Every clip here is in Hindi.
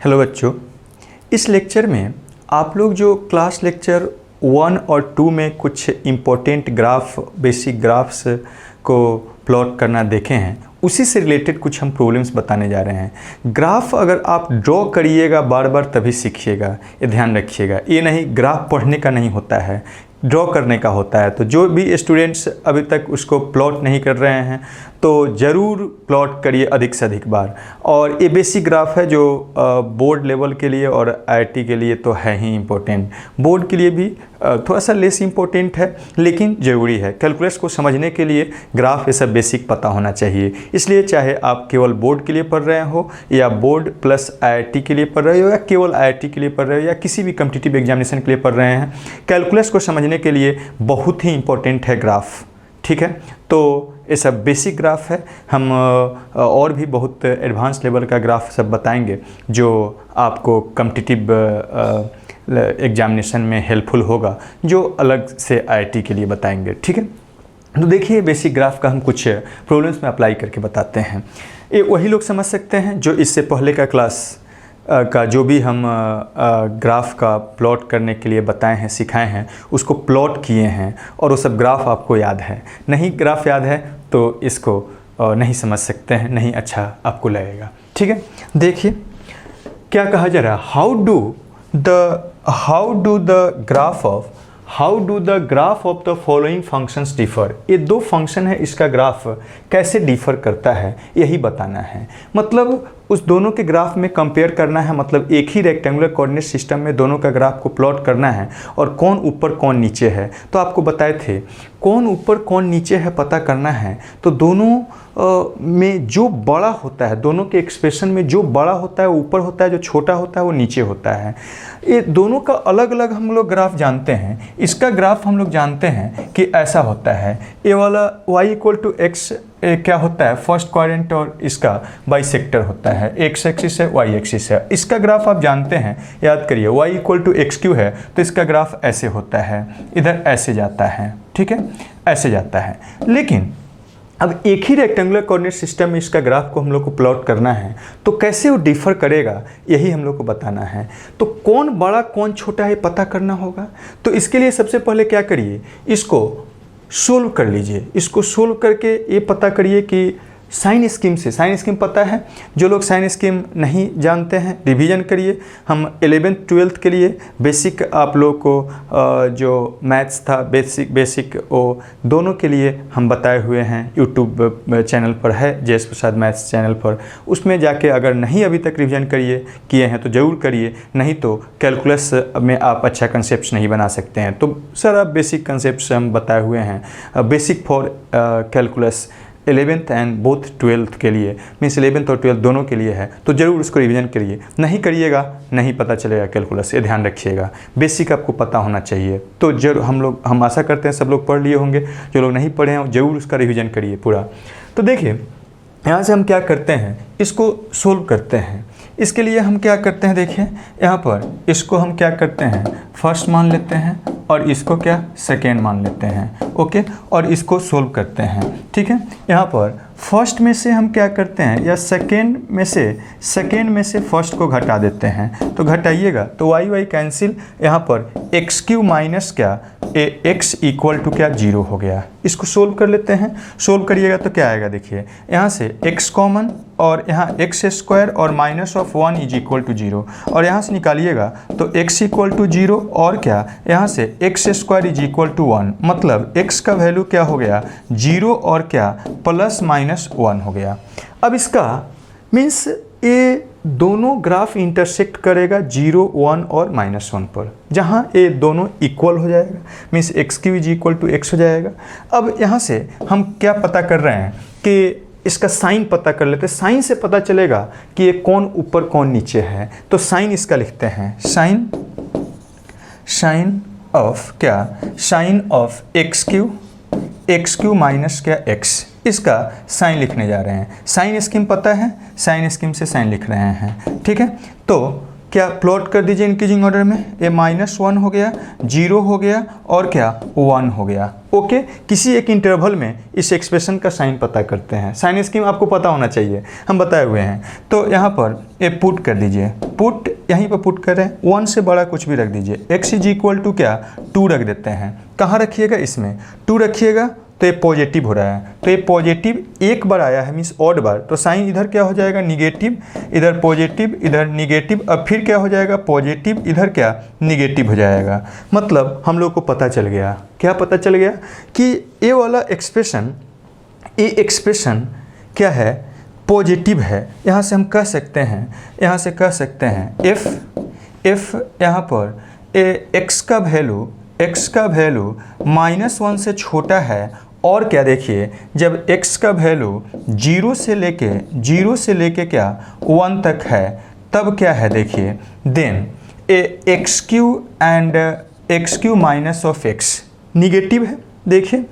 हेलो बच्चों, इस लेक्चर में आप लोग जो क्लास लेक्चर 1 और 2 में कुछ इम्पोर्टेंट ग्राफ, बेसिक ग्राफ्स को प्लॉट करना देखे हैं, उसी से रिलेटेड कुछ हम प्रॉब्लम्स बताने जा रहे हैं। ग्राफ अगर आप ड्रॉ करिएगा बार बार तभी सीखिएगा, ये ध्यान रखिएगा। ये नहीं, ग्राफ पढ़ने का नहीं होता है, ड्रॉ करने का होता है। तो जो भी स्टूडेंट्स अभी तक उसको प्लॉट नहीं कर रहे हैं तो ज़रूर प्लॉट करिए अधिक से अधिक बार। और ये बेसिक ग्राफ है जो बोर्ड लेवल के लिए और आईआईटी के लिए तो है ही इम्पोर्टेंट, बोर्ड के लिए भी थोड़ा सा लेस इम्पोर्टेंट है लेकिन ज़रूरी है। कैलकुलस को समझने के लिए ग्राफ ये सब बेसिक पता होना चाहिए। इसलिए चाहे आप केवल बोर्ड के लिए पढ़ रहे हो या बोर्ड प्लस आईआईटी के लिए पढ़ रहे हो या केवल आईआईटी के लिए पढ़ रहे हो या किसी भी कॉम्पिटिटिव एग्जामिनेशन के लिए पढ़ रहे हैं, कैलकुलस को समझने के लिए बहुत ही इम्पोर्टेंट है ग्राफ। ठीक है, तो ये सब बेसिक ग्राफ है। हम और भी बहुत एडवांस लेवल का ग्राफ सब बताएंगे जो आपको कॉम्पिटिटिव एग्जामिनेशन में हेल्पफुल होगा, जो अलग से आईआईटी के लिए बताएंगे। ठीक है, तो देखिए बेसिक ग्राफ का हम कुछ प्रॉब्लम्स में अप्लाई करके बताते हैं। ये वही लोग समझ सकते हैं जो इससे पहले का क्लास का जो भी हम ग्राफ का प्लॉट करने के लिए बताए हैं, सिखाए हैं, उसको प्लॉट किए हैं और वो सब ग्राफ आपको याद है। नहीं ग्राफ याद है तो इसको नहीं समझ सकते हैं, नहीं अच्छा आपको लगेगा। ठीक है, देखिए क्या कहा जा रहा है, how do the graph of the following functions differ. ये दो फंक्शन है, इसका ग्राफ कैसे डिफर करता है यही बताना है। मतलब उस दोनों के ग्राफ में कंपेयर करना है, मतलब एक ही रेक्टेंगुलर कोऑर्डिनेट सिस्टम में दोनों का ग्राफ को प्लॉट करना है और कौन ऊपर कौन नीचे है। तो आपको बताए थे कौन ऊपर कौन नीचे है पता करना है तो दोनों में जो बड़ा होता है, दोनों के एक्सप्रेशन में जो बड़ा होता है वो ऊपर होता है, जो छोटा होता है वो नीचे होता है। ये दोनों का अलग अलग हम लोग ग्राफ जानते हैं। इसका ग्राफ हम लोग जानते हैं कि ऐसा होता है, ये वाला y=x क्या होता है फर्स्ट क्वाड्रेंट और इसका बाइसेक्टर होता है, x एक्सिस है y एक्सिस है। इसका ग्राफ आप जानते हैं, याद करिए y=x³ है तो इसका ग्राफ ऐसे होता है, इधर ऐसे जाता है। ठीक है, ऐसे जाता है। लेकिन अब एक ही रेक्टेंगुलर कोऑर्डिनेट सिस्टम में इसका ग्राफ को हम लोग को प्लॉट करना है तो कैसे वो डिफर करेगा यही हम लोग को बताना है। तो कौन बड़ा कौन छोटा है पता करना होगा। तो इसके लिए सबसे पहले क्या करिए, इसको सोल्व कर लीजिए। इसको सोल्व करके ये पता करिए कि साइन स्कीम से, साइन स्कीम पता है, जो लोग साइन स्कीम नहीं जानते हैं रिवीजन करिए। हम 11th 12th के लिए बेसिक आप लोग को जो मैथ्स था बेसिक वो दोनों के लिए हम बताए हुए हैं, यूट्यूब चैनल पर है, जयेश प्रसाद मैथ्स चैनल पर। उसमें जाके अगर नहीं अभी तक रिवीजन किए हैं तो ज़रूर करिए, नहीं तो कैलकुलस में आप अच्छा कंसेप्ट नहीं बना सकते हैं। तो सारा बेसिक कंसेप्ट हम बताए हुए हैं, basic for calculus 11th and both 12th के लिए, मीन्स 11th और 12th दोनों के लिए है। तो ज़रूर उसको रिवीजन करिए, नहीं करिएगा नहीं पता चलेगा कैलकुलस, ये ध्यान रखिएगा। बेसिक आपको पता होना चाहिए। तो जरूर हम आशा करते हैं सब लोग पढ़ लिए होंगे, जो लोग नहीं पढ़े हैं ज़रूर उसका रिवीजन करिए पूरा। तो देखिए यहाँ से हम क्या करते हैं, इसको सोल्व करते हैं। इसके लिए हम क्या करते हैं, देखिए यहाँ पर इसको हम क्या करते हैं, फर्स्ट मान लेते हैं और इसको क्या सेकेंड मान लेते हैं। ओके, और इसको सोल्व करते हैं। ठीक है, यहाँ पर फर्स्ट में से हम क्या करते हैं या सेकेंड में से फर्स्ट को घटा देते हैं। तो घटाइएगा तो y कैंसिल, यहाँ पर x³ माइनस क्या x इक्वल टू क्या 0 हो गया। इसको सोल्व कर लेते हैं। सोल्व करिएगा तो क्या आएगा, देखिए यहाँ से x कॉमन और यहाँ x² और -1 इज इक्वल टू 0 और यहाँ से निकालिएगा तो x इक्वल टू 0 और क्या यहाँ से x² इज इक्वल टू 1, मतलब x का वैल्यू क्या हो गया 0 और क्या +-1 हो गया। अब इसका मीन्स ये दोनों ग्राफ इंटरसेक्ट करेगा 0, 1 और -1 पर, जहाँ ये दोनों इक्वल हो जाएगा, means x³ is equal to x हो जाएगा। अब यहाँ से हम क्या पता कर रहे हैं कि इसका साइन पता कर लेते हैं। साइन से पता चलेगा कि ये कौन ऊपर कौन नीचे है। तो साइन इसका लिखते हैं, साइन ऑफ x³ माइनस क्या x, इसका साइन लिखने जा रहे हैं। साइन स्कीम पता है, साइन स्कीम से साइन लिख रहे हैं। ठीक है, तो क्या प्लॉट कर दीजिए इंक्रीजिंग ऑर्डर में। ए -1 हो गया, 0 हो गया और क्या 1 हो गया। ओके, किसी एक इंटरवल में इस एक्सप्रेशन का साइन पता करते हैं। साइन स्कीम आपको पता होना चाहिए, हम बताए हुए हैं। तो यहाँ पर ए पुट कर दीजिए, पुट यहीं पर पुट कर रहे हैं, 1 से बड़ा कुछ भी रख दीजिए। x इज इक्वल टू क्या 2 रख देते हैं। कहाँ रखिएगा, इसमें 2 रखिएगा तो ये पॉजिटिव हो रहा है। तो ये पॉजिटिव एक बार आया है मीन्स ऑड बार, तो साइन इधर क्या हो जाएगा निगेटिव, इधर पॉजिटिव, इधर निगेटिव। अब फिर क्या हो जाएगा पॉजिटिव, इधर क्या निगेटिव हो जाएगा। मतलब हम लोग को पता चल गया, क्या पता चल गया कि ये वाला एक्सप्रेशन, ये एक्सप्रेशन क्या है पॉजिटिव है। यहाँ से हम कह सकते हैं, यहाँ से कह सकते हैं एफ यहाँ पर एक्स का वैल्यू -1 से छोटा है। और क्या देखिए, जब x का वैल्यू 0 से लेके क्या 1 तक है, तब क्या है देखिए, then x³ and x³ minus of x negative है। देखिए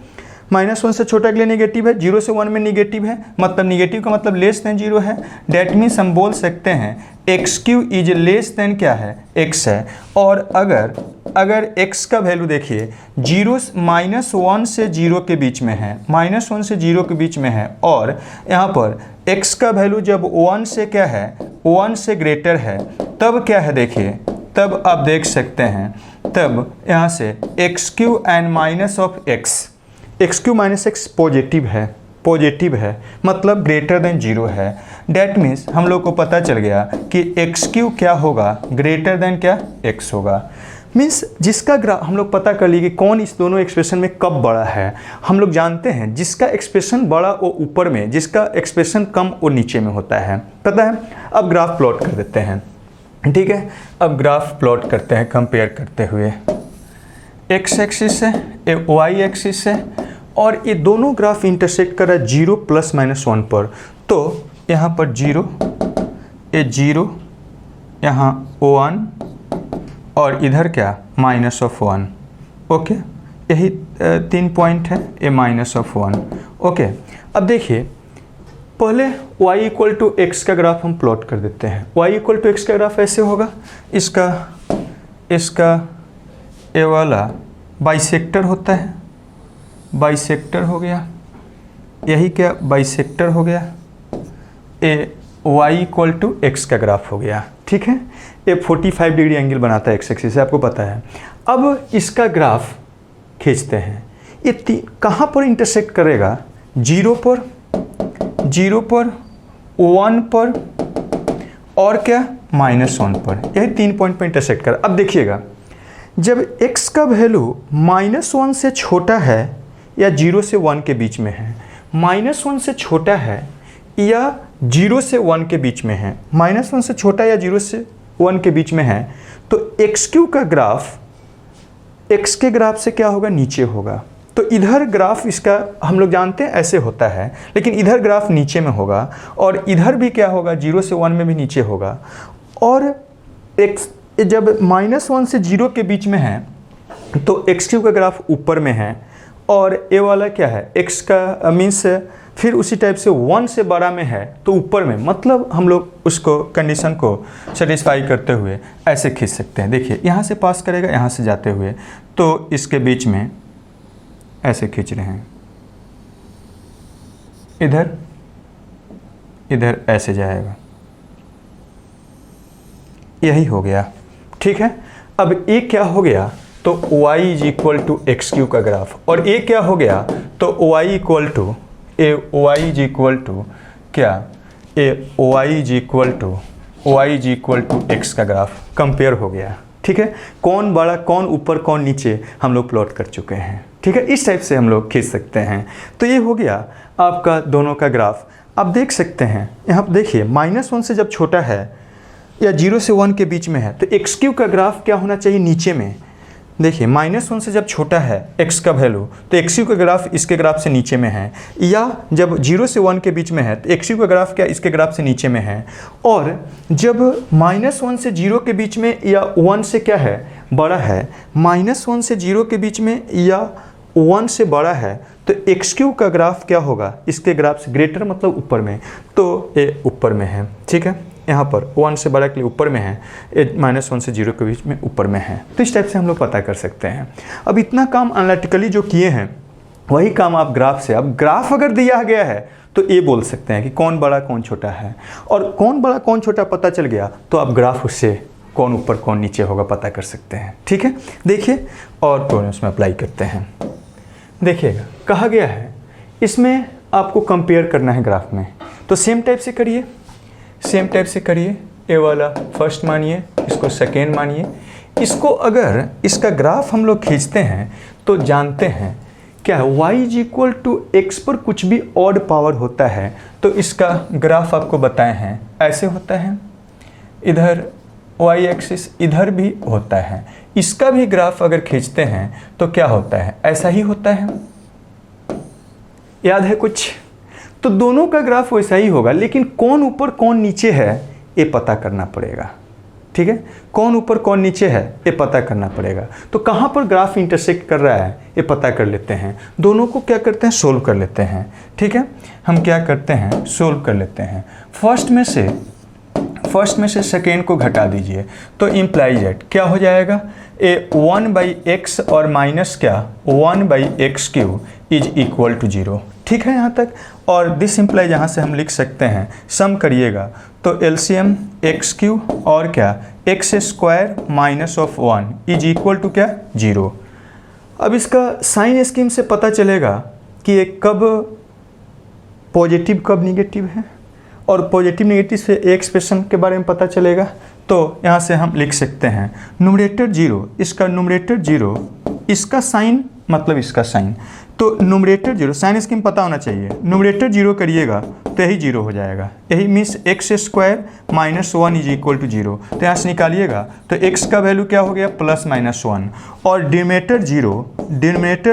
-1 से छोटा के लिए निगेटिव है, 0 से 1 में निगेटिव है, मतलब निगेटिव का मतलब लेस देन 0 है। डैट मीन्स हम बोल सकते हैं x³ इज लेस देन क्या है x है। और अगर x का वैल्यू देखिए -1 से 0 के बीच में है, -1 से 0 के बीच में है, और यहाँ पर x का वैल्यू जब 1 से क्या है 1 से ग्रेटर है, तब क्या है देखिए, तब आप देख सकते हैं, तब यहाँ से x³ and minus of x³ minus x positive है, मतलब ग्रेटर देन 0 है। डैट मीन्स हम लोग को पता चल गया कि x³ क्या होगा ग्रेटर देन क्या x होगा। मीन्स जिसका ग्राफ हम लोग पता कर लिए कि कौन इस दोनों एक्सप्रेशन में कब बड़ा है। हम लोग जानते हैं जिसका एक्सप्रेशन बड़ा वो ऊपर में, जिसका एक्सप्रेशन कम वो नीचे में होता है, पता है। अब ग्राफ प्लॉट कर देते हैं, ठीक है। अब ग्राफ प्लॉट करते हैं कंपेयर करते हुए, x एक्सिस से y एक्सिस से, और ये दोनों ग्राफ इंटरसेक्ट कर रहा है 0 ± 1 पर। तो यहाँ पर 0, ये 0, यहाँ 1 और इधर क्या -1। ओके, यही 3 पॉइंट है, ये -1। ओके, अब देखिए पहले y = x का ग्राफ हम प्लॉट कर देते हैं। y = x का ग्राफ ऐसे होगा, इसका ये वाला बाइसेक्टर होता है, बाइसेक्टर हो गया, यही क्या बाइसेक्टर हो गया, ये y = x का ग्राफ हो गया, ठीक है। ये 45 डिग्री एंगल बनाता है x एक्सिस से, आपको पता है। अब इसका ग्राफ खींचते हैं, ये कहाँ पर इंटरसेक्ट करेगा, 0 पर, 1 पर और क्या -1 पर, यही 3 पॉइंट पर इंटरसेक्ट कर। अब देखिएगा जब x का वैल्यू -1 से छोटा है या 0 से 1 के बीच में है, -1 से छोटा है या 0 से 1 के बीच में है, -1 से छोटा या 0 से 1 के बीच में है, तो x³ का ग्राफ x के ग्राफ से क्या होगा नीचे होगा। तो इधर ग्राफ इसका हम लोग जानते हैं ऐसे होता है, लेकिन इधर ग्राफ नीचे में होगा, और इधर भी क्या होगा 0 से 1 में भी नीचे होगा। और x जब -1 से 0 के बीच में है तो x³ का ग्राफ ऊपर में है, और ये वाला क्या है x का मीन्स फिर उसी टाइप से 1 से बड़ा में है तो ऊपर में, मतलब हम लोग उसको कंडीशन को सेटिस्फाई करते हुए ऐसे खींच सकते हैं। देखिए यहाँ से पास करेगा, यहाँ से जाते हुए, तो इसके बीच में ऐसे खींच रहे हैं, इधर ऐसे जाएगा, यही हो गया, ठीक है। अब ये क्या हो गया, तो y = x³ का ग्राफ, और ये क्या हो गया, तो y = x का ग्राफ कंपेयर हो गया, ठीक है। कौन बड़ा कौन ऊपर कौन नीचे हम लोग प्लॉट कर चुके हैं, ठीक है। इस टाइप से हम लोग खींच सकते हैं। तो ये हो गया आपका दोनों का ग्राफ। आप देख सकते हैं यहाँ पर देखिए -1 से जब छोटा है या 0 से 1 के बीच में है तो x³ का ग्राफ क्या होना चाहिए नीचे में। देखिए -1 से जब छोटा है x का वैल्यू तो x³ का ग्राफ इसके ग्राफ से नीचे में है, या जब 0 से 1 के बीच में है तो x³ का ग्राफ क्या इसके ग्राफ से नीचे में है। और जब -1 से 0 के बीच में या 1 से क्या है बड़ा है, -1 से 0 के बीच में या 1 से बड़ा है, तो x³ का ग्राफ क्या होगा इसके ग्राफ से ग्रेटर, मतलब ऊपर में, तो ये ऊपर में है, ठीक है। यहाँ पर 1 से बड़ा के लिए ऊपर में है, -1 से 0 के बीच में ऊपर में है। तो इस टाइप से हम लोग पता कर सकते हैं। अब इतना काम एनालिटिकली जो किए हैं वही काम आप ग्राफ से, अब ग्राफ अगर दिया गया है तो ये बोल सकते हैं कि कौन बड़ा कौन छोटा है, और कौन बड़ा कौन छोटा पता चल गया तो आप ग्राफ उससे कौन ऊपर कौन नीचे होगा पता कर सकते हैं। ठीक है, देखिए और तो उसमें अप्लाई करते हैं। देखिएगा कहा गया है इसमें आपको कंपेयर करना है ग्राफ में, तो सेम टाइप से करिए, सेम टाइप से करिए। ए वाला फर्स्ट मानिए, इसको सेकेंड मानिए। इसको अगर इसका ग्राफ हम लोग खींचते हैं तो जानते हैं क्या है, y is equal to x पर कुछ भी ऑड पावर होता है तो इसका ग्राफ आपको बताए हैं ऐसे होता है, इधर y एक्सिस इधर भी होता है। इसका भी ग्राफ अगर खींचते हैं तो क्या होता है, ऐसा ही होता है। याद है कुछ? तो दोनों का ग्राफ वैसा ही होगा, लेकिन कौन ऊपर कौन नीचे है ये पता करना पड़ेगा। ठीक है, कौन ऊपर कौन नीचे है ये पता करना पड़ेगा। तो कहाँ पर ग्राफ इंटरसेक्ट कर रहा है ये पता कर लेते हैं। दोनों को क्या करते हैं, सोल्व कर लेते हैं। ठीक है, हम क्या करते हैं, सोल्व कर लेते हैं। फर्स्ट में से सेकेंड को घटा दीजिए तो इम्प्लाइज एट क्या हो जाएगा, ए 1/x और माइनस क्या 1/x³ इज इक्वल टू 0। ठीक है यहाँ तक, और दिस इम्प्लाइज यहाँ से हम लिख सकते हैं, सम करिएगा तो एलसीएम x³ और क्या x² minus of 1 is equal to क्या 0। अब इसका साइन स्कीम से पता चलेगा कि ये कब पॉजिटिव कब निगेटिव है, और पॉजिटिव नेगेटिव से एक्सप्रेशन के बारे में पता चलेगा। तो यहाँ से हम लिख सकते हैं न्यूमरेटर 0, इसका न्यूमरेटर 0, इसका साइन मतलब इसका साइन, तो न्यूमरेटर 0 साइन स्कीम पता होना चाहिए। न्यूमरेटर 0 करिएगा तो यही 0 हो जाएगा, यही means x² minus 1 is equal to 0। तो यहाँ से निकालिएगा तो x का वैल्यू क्या हो गया +-1, और डिनोमिनेटर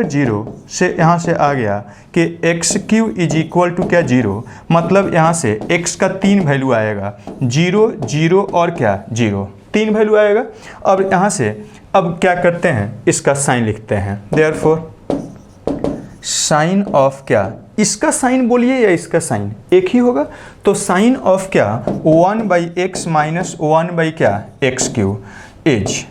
0 से यहाँ से आ गया कि x³ इज इक्वल टू क्या 0, मतलब यहाँ से x का 3 वैल्यू आएगा, 0 0 और क्या 0, 3 वैल्यू आएगा। अब यहाँ से अब क्या करते हैं, इसका साइन लिखते हैं। देयरफॉर साइन ऑफ क्या, इसका साइन बोलिए या इसका साइन एक ही होगा, तो साइन ऑफ क्या 1/x माइनस 1 क्या x³ इज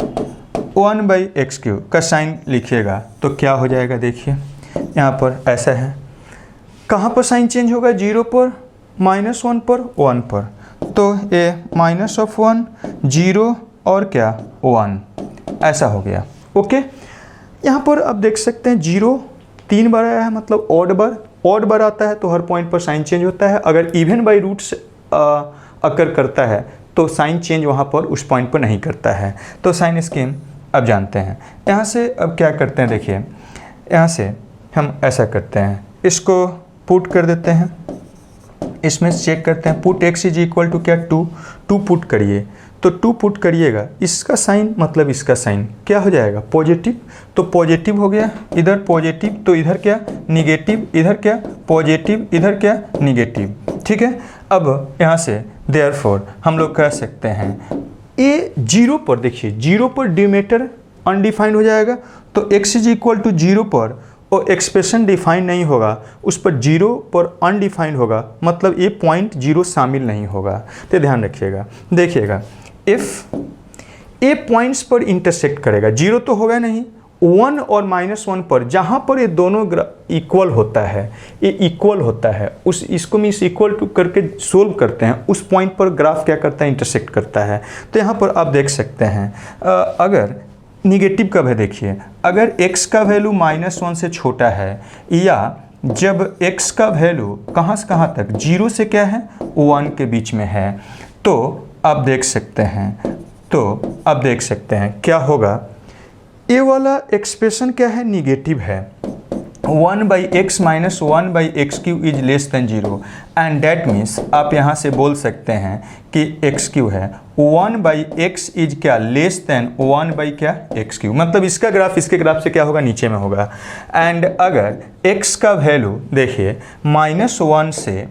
1/x³ का साइन लिखिएगा तो क्या हो जाएगा। देखिए यहाँ पर ऐसा है, कहाँ पर साइन चेंज होगा, 0 पर, -1 पर, 1 पर, तो ए -1 0 और क्या 1 ऐसा हो गया। ओके, यहाँ पर अब देख सकते हैं 0 3 बार आया है, मतलब ऑड बार आता है तो हर पॉइंट पर साइन चेंज होता है। अगर इवन बाई रूट्स अकर करता है तो साइन चेंज वहाँ पर उस पॉइंट पर नहीं करता है। तो साइन स्कीम अब जानते हैं। यहाँ से अब क्या करते हैं, देखिए यहाँ से हम ऐसा करते हैं, इसको पुट कर देते हैं, इसमें चेक करते हैं put x is equal to क्या 2 पुट करिए, तो 2 पुट करिएगा, इसका साइन मतलब इसका साइन क्या हो जाएगा पॉजिटिव, तो पॉजिटिव हो गया, इधर पॉजिटिव तो इधर क्या निगेटिव, इधर क्या पॉजिटिव, इधर क्या निगेटिव। ठीक है, अब यहाँ से देयरफॉर हम लोग कह सकते हैं ये 0 पर, देखिए 0 पर डिनोमिनेटर अनडिफाइंड हो जाएगा, तो x इज इक्वल टू 0 पर वो एक्सप्रेशन डिफाइन नहीं होगा, उस पर 0 पर अनडिफाइंड होगा, मतलब ये पॉइंट 0 शामिल नहीं होगा। तो ध्यान रखिएगा, देखिएगा इफ ए पॉइंट्स पर इंटरसेक्ट करेगा, 0 तो होगा नहीं, 1 और -1 पर, जहाँ पर ये दोनों इक्वल होता है, ये इक्वल होता है, उस इसको मीन्स इक्वल टू करके सोल्व करते हैं, उस पॉइंट पर ग्राफ क्या करता है इंटरसेक्ट करता है। तो यहाँ पर आप देख सकते हैं अगर निगेटिव कब है, देखिए अगर x का वैल्यू -1 से छोटा है, या जब x का वैल्यू कहाँ से कहाँ तक 0 से क्या है 1 के बीच में है, तो आप देख सकते हैं क्या होगा, ये वाला एक्सप्रेशन क्या है निगेटिव है, 1/x minus 1/x³ is less than 0, and that means आप यहाँ से बोल सकते हैं कि x³ है 1/x इज क्या लेस देन 1 क्या x³, मतलब इसका ग्राफ इसके ग्राफ से क्या होगा नीचे में होगा। एंड अगर x का वैल्यू देखिए -1 से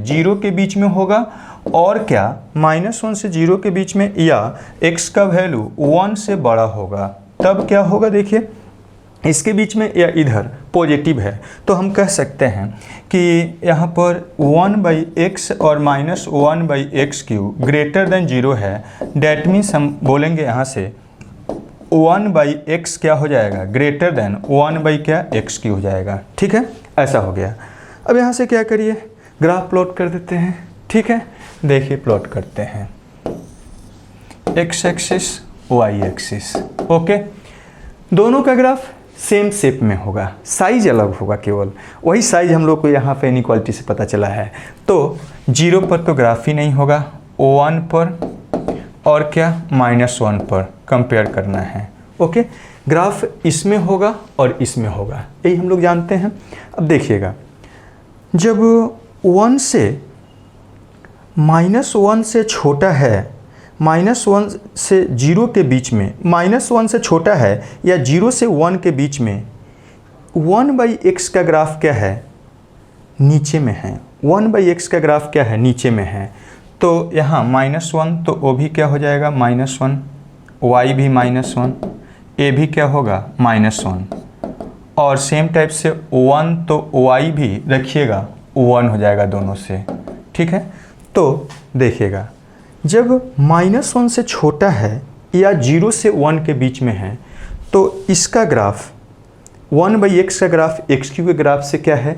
0 के बीच में होगा, और क्या -1 से 0 के बीच में, या x का वैल्यू 1 से बड़ा होगा, तब क्या होगा, देखिए इसके बीच में या इधर पॉजिटिव है, तो हम कह सकते हैं कि यहाँ पर 1/x और -1/x³ ग्रेटर देन 0 है। डैट मीन्स हम बोलेंगे यहाँ से 1/x क्या हो जाएगा, ग्रेटर देन 1/x³ हो जाएगा। ठीक है, ऐसा हो गया। अब यहाँ से क्या करिए, ग्राफ प्लॉट कर देते हैं। ठीक है, देखिए प्लॉट करते हैं, x axis y axis. Okay, दोनों का ग्राफ सेम शेप में होगा, साइज अलग होगा, केवल वही साइज हम लोग को यहाँ पे इनइक्वालिटी से पता चला है। तो 0 पर तो ग्राफ ही नहीं होगा, 1 पर और क्या -1 पर कंपेयर करना है। ओके, ग्राफ इसमें होगा और इसमें होगा, यही हम लोग जानते हैं। अब देखिएगा, जब 1 से -1 से छोटा है, -1 से 0 के बीच में, -1 से छोटा है या 0 से 1 के बीच में 1/x का ग्राफ क्या है, नीचे में है। 1/x का ग्राफ क्या है, नीचे में है। तो यहाँ -1 तो वो भी क्या हो जाएगा, -1, y भी -1, a भी क्या होगा, -1, और सेम टाइप से 1 तो y भी रखिएगा 1 हो जाएगा दोनों से। ठीक है, तो देखिएगा, जब -1 से छोटा है या 0 से 1 के बीच में है, तो इसका ग्राफ 1/x का ग्राफ x³ के ग्राफ से क्या है,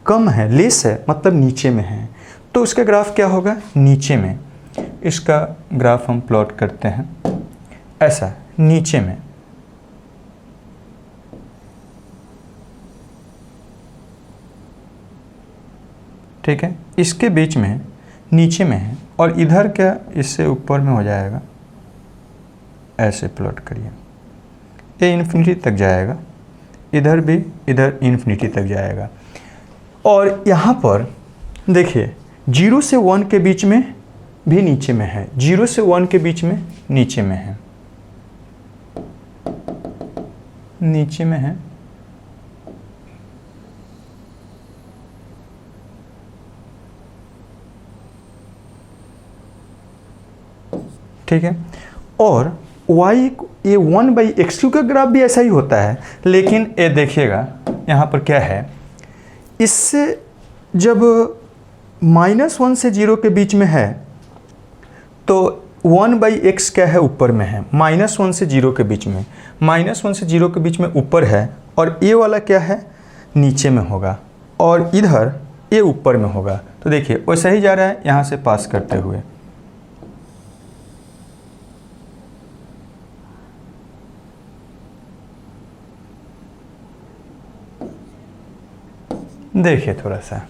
कम है, लेस है, मतलब नीचे में है। तो इसका ग्राफ क्या होगा, नीचे में। इसका ग्राफ हम प्लॉट करते हैं ऐसा, नीचे में। ठीक है, इसके बीच में नीचे में है, और इधर क्या इससे ऊपर में हो जाएगा। ऐसे प्लॉट करिए, ये इन्फिनिटी तक जाएगा, इधर भी, इधर इन्फिनिटी तक जाएगा। और यहाँ पर देखिए 0 से 1 के बीच में भी नीचे में है, 0 से 1 के बीच में नीचे में है, नीचे में है। ठीक है, और y ये 1/x³ का ग्राफ भी ऐसा ही होता है, लेकिन ये देखिएगा यहाँ पर क्या है, इससे जब -1 से 0 के बीच में है तो 1/x क्या है, ऊपर में है। -1 से 0 के बीच में, -1 से 0 के बीच में ऊपर है, और ये वाला क्या है, नीचे में होगा, और इधर ये ऊपर में होगा। तो देखिए वैसा ही जा रहा है यहाँ से पास करते हुए। देखिए थोड़ा सा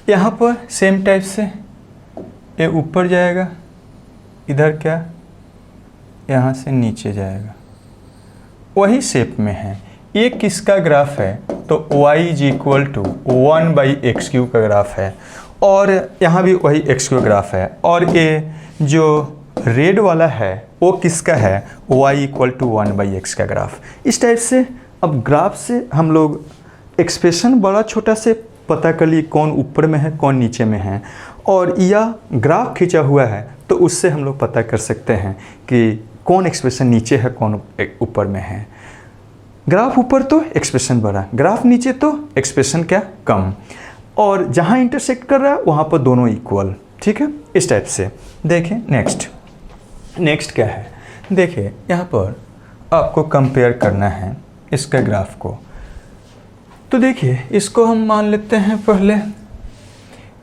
यहाँ पर सेम टाइप से ये ऊपर जाएगा, इधर क्या यहाँ से नीचे जाएगा, वही शेप में है। ये किसका ग्राफ है, तो y = 1/x³ का ग्राफ है, और यहाँ भी वही x³ ग्राफ है। और ये जो रेड वाला है वो किसका है, y = 1/x का ग्राफ। इस टाइप से अब ग्राफ से हम लोग एक्सप्रेशन बड़ा छोटा से पता कर लिए, कौन ऊपर में है कौन नीचे में है, और या ग्राफ खींचा हुआ है तो उससे हम लोग पता कर सकते हैं कि कौन एक्सप्रेशन नीचे है कौन ऊपर में है। ग्राफ ऊपर तो एक्सप्रेशन बड़ा, ग्राफ नीचे तो एक्सप्रेशन क्या, कम, और जहाँ इंटरसेक्ट कर रहा है वहाँ पर दोनों इक्वल। ठीक है, इस टाइप से। देखें नेक्स्ट क्या है, देखिए यहाँ पर आपको कंपेयर करना है इसका ग्राफ को। तो देखिए इसको हम मान लेते हैं पहले,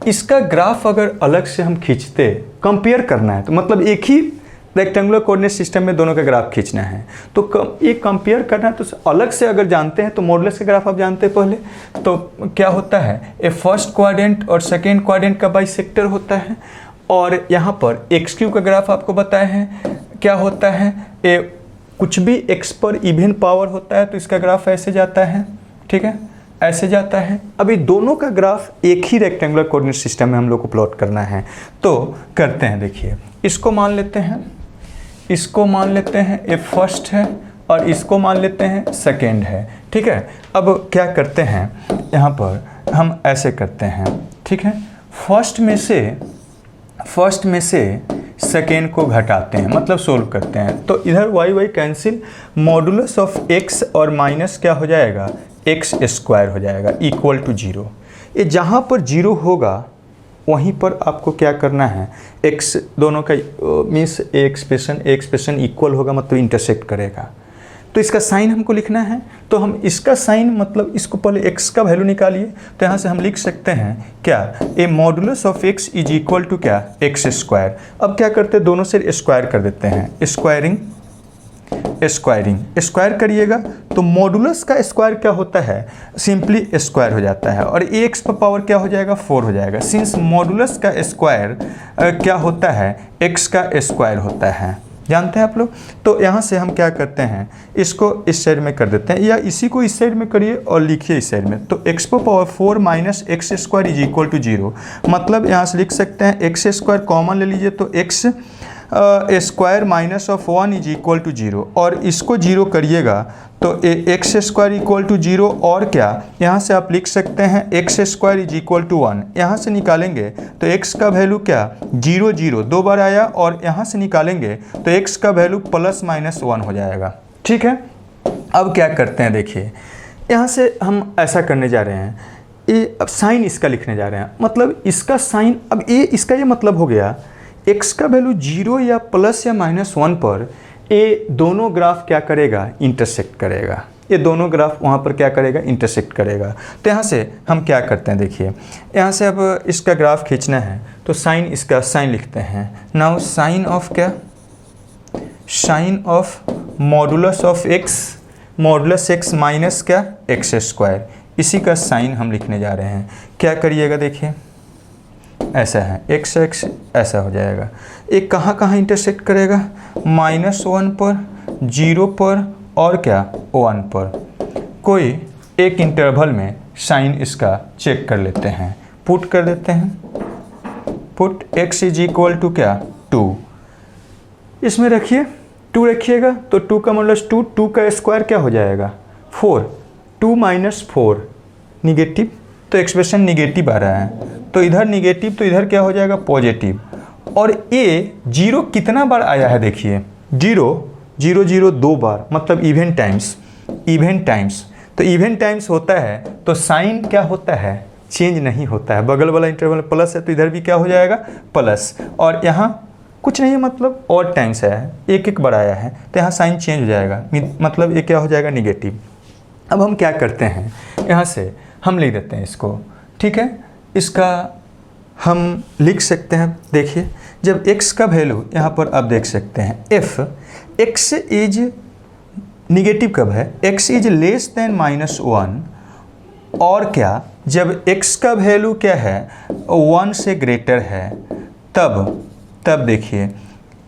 इसका ग्राफ अगर अलग से हम खींचते, कंपेयर करना है, तो मतलब एक ही रेक्टेंगुलर कोऑर्डिनेट सिस्टम में दोनों का ग्राफ खींचना है, तो ये कंपेयर करना है। तो अलग से अगर जानते हैं तो मॉडुलस का ग्राफ आप जानते हैं पहले, तो क्या होता है, ये फर्स्ट क्वाड्रेंट और सेकेंड क्वाड्रेंट का बाइसेक्टर होता है। और यहाँ पर x³ का ग्राफ आपको बताए हैं क्या होता है, ये कुछ भी x पर इवन पावर होता है तो इसका ग्राफ ऐसे जाता है। ठीक है, ऐसे जाता है। अभी दोनों का ग्राफ एक ही रेक्टेंगुलर कोऑर्डिनेट सिस्टम में हम लोग को प्लॉट करना है, तो करते हैं। देखिए इसको मान लेते हैं, इसको मान लेते हैं ये फर्स्ट है, और इसको मान लेते हैं सेकेंड है। ठीक है, अब क्या करते हैं, यहाँ पर हम ऐसे करते हैं। ठीक है, फर्स्ट में से सेकेंड को घटाते हैं, मतलब सोल्व करते हैं। तो इधर y y cancel, modulus of x और माइनस क्या हो जाएगा, एक्स स्क्वायर हो जाएगा इक्वल टू 0। ये जहाँ पर 0 होगा वहीं पर आपको क्या करना है, एक्स दोनों का मीन्स एक्सप्रेशन इक्वल होगा, मतलब इंटरसेक्ट करेगा। तो इसका साइन हमको लिखना है, तो हम इसका साइन मतलब इसको पहले x का वैल्यू निकालिए। तो यहाँ से हम लिख सकते हैं क्या, a modulus of x is equal to क्या, एक्स स्क्वायर। अब क्या करते हैं, दोनों से स्क्वायर कर देते हैं, स्क्वायर करिएगा तो मॉडुलस का स्क्वायर क्या होता है, सिंपली स्क्वायर हो जाता है, और एक्स पर पावर क्या हो जाएगा, 4 हो जाएगा। सिंस मॉडुलस का स्क्वायर क्या होता है, एक्स का स्क्वायर होता है, जानते हैं आप लोग। तो यहाँ से हम क्या करते हैं, इसको इस साइड में कर देते हैं, या इसी को इस साइड में करिए और लिखिए इस साइड में। तो x पर power 4 minus x square is equal to 0, मतलब यहाँ से लिख सकते हैं एक्स स्क्वायर कॉमन ले लीजिए, तो x square minus of 1 is equal to 0, और इसको 0 करिएगा तो एक्स स्क्वायर इक्वल टू 0, और क्या यहाँ से आप लिख सकते हैं x square is equal to 1। यहाँ से निकालेंगे तो x का वैल्यू क्या, 0 0 2 बार आया, और यहाँ से निकालेंगे तो x का वैल्यू प्लस माइनस 1 हो जाएगा। ठीक है, अब क्या करते हैं, देखिए यहाँ से हम ऐसा करने जा रहे हैं, ये अब साइन इसका लिखने जा रहे हैं, मतलब इसका साइन, अब ये इसका ये मतलब हो गया x का वैल्यू 0 या प्लस या माइनस 1 पर ये दोनों ग्राफ क्या करेगा, इंटरसेक्ट करेगा। ये दोनों ग्राफ वहाँ पर क्या करेगा, इंटरसेक्ट करेगा। तो यहाँ से हम क्या करते हैं, देखिए यहाँ से अब इसका ग्राफ खींचना है, तो साइन, इसका साइन लिखते हैं। नाउ साइन ऑफ क्या, sine of modulus of x, modulus x minus क्या, एक्स स्क्वायर, इसी का साइन हम लिखने जा रहे हैं। क्या करिएगा, देखिए ऐसा है, एक्स एक्स ऐसा हो जाएगा। एक कहाँ कहाँ इंटरसेक्ट करेगा, -1 पर, 0 पर, और क्या 1 पर। कोई एक इंटरवल में साइन इसका चेक कर लेते हैं, पुट कर देते हैं, put x is equal to क्या, 2, इसमें रखिए 2 रखिएगा, तो 2 का मतलब 2 का स्क्वायर क्या हो जाएगा, 4, 2 माइनस 4 निगेटिव, तो एक्सप्रेशन निगेटिव आ रहा है, तो इधर निगेटिव तो इधर क्या हो जाएगा, पॉजिटिव। और ये 0 कितना बार आया है, देखिए 0 0 0 2 बार, मतलब इवन टाइम्स, तो इवन टाइम्स होता है तो साइन क्या होता है, चेंज नहीं होता है। बगल वाला इंटरवल प्लस है तो इधर भी क्या हो जाएगा, प्लस, और यहाँ कुछ नहीं है, मतलब और टाइम्स आया है, एक बार आया है, तो यहाँ साइन चेंज हो जाएगा, मतलब ये क्या हो जाएगा, निगेटिव। अब हम क्या करते हैं, यहाँ से हम लिख देते हैं इसको, ठीक है, इसका हम लिख सकते हैं, देखिए जब x का वैल्यू यहाँ पर आप देख सकते हैं, f x इज निगेटिव कब है, x इज लेस देन -1, और क्या जब x का वैल्यू क्या है, 1 से ग्रेटर है, तब देखिए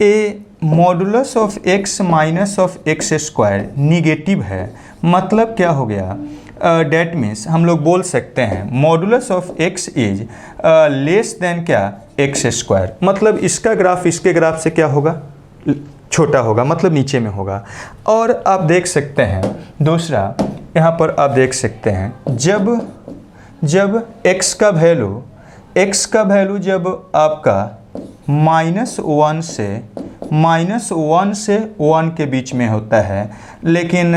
a modulus of x minus of x square negative है, मतलब क्या हो गया, डेट मीन्स हम लोग बोल सकते हैं modulus of x is less than क्या, एक्स स्क्वायर, मतलब इसका ग्राफ इसके ग्राफ से क्या होगा, छोटा होगा, मतलब नीचे में होगा। और आप देख सकते हैं दूसरा, यहाँ पर आप देख सकते हैं जब x का वैल्यू जब आपका -1 से 1 के बीच में होता है, लेकिन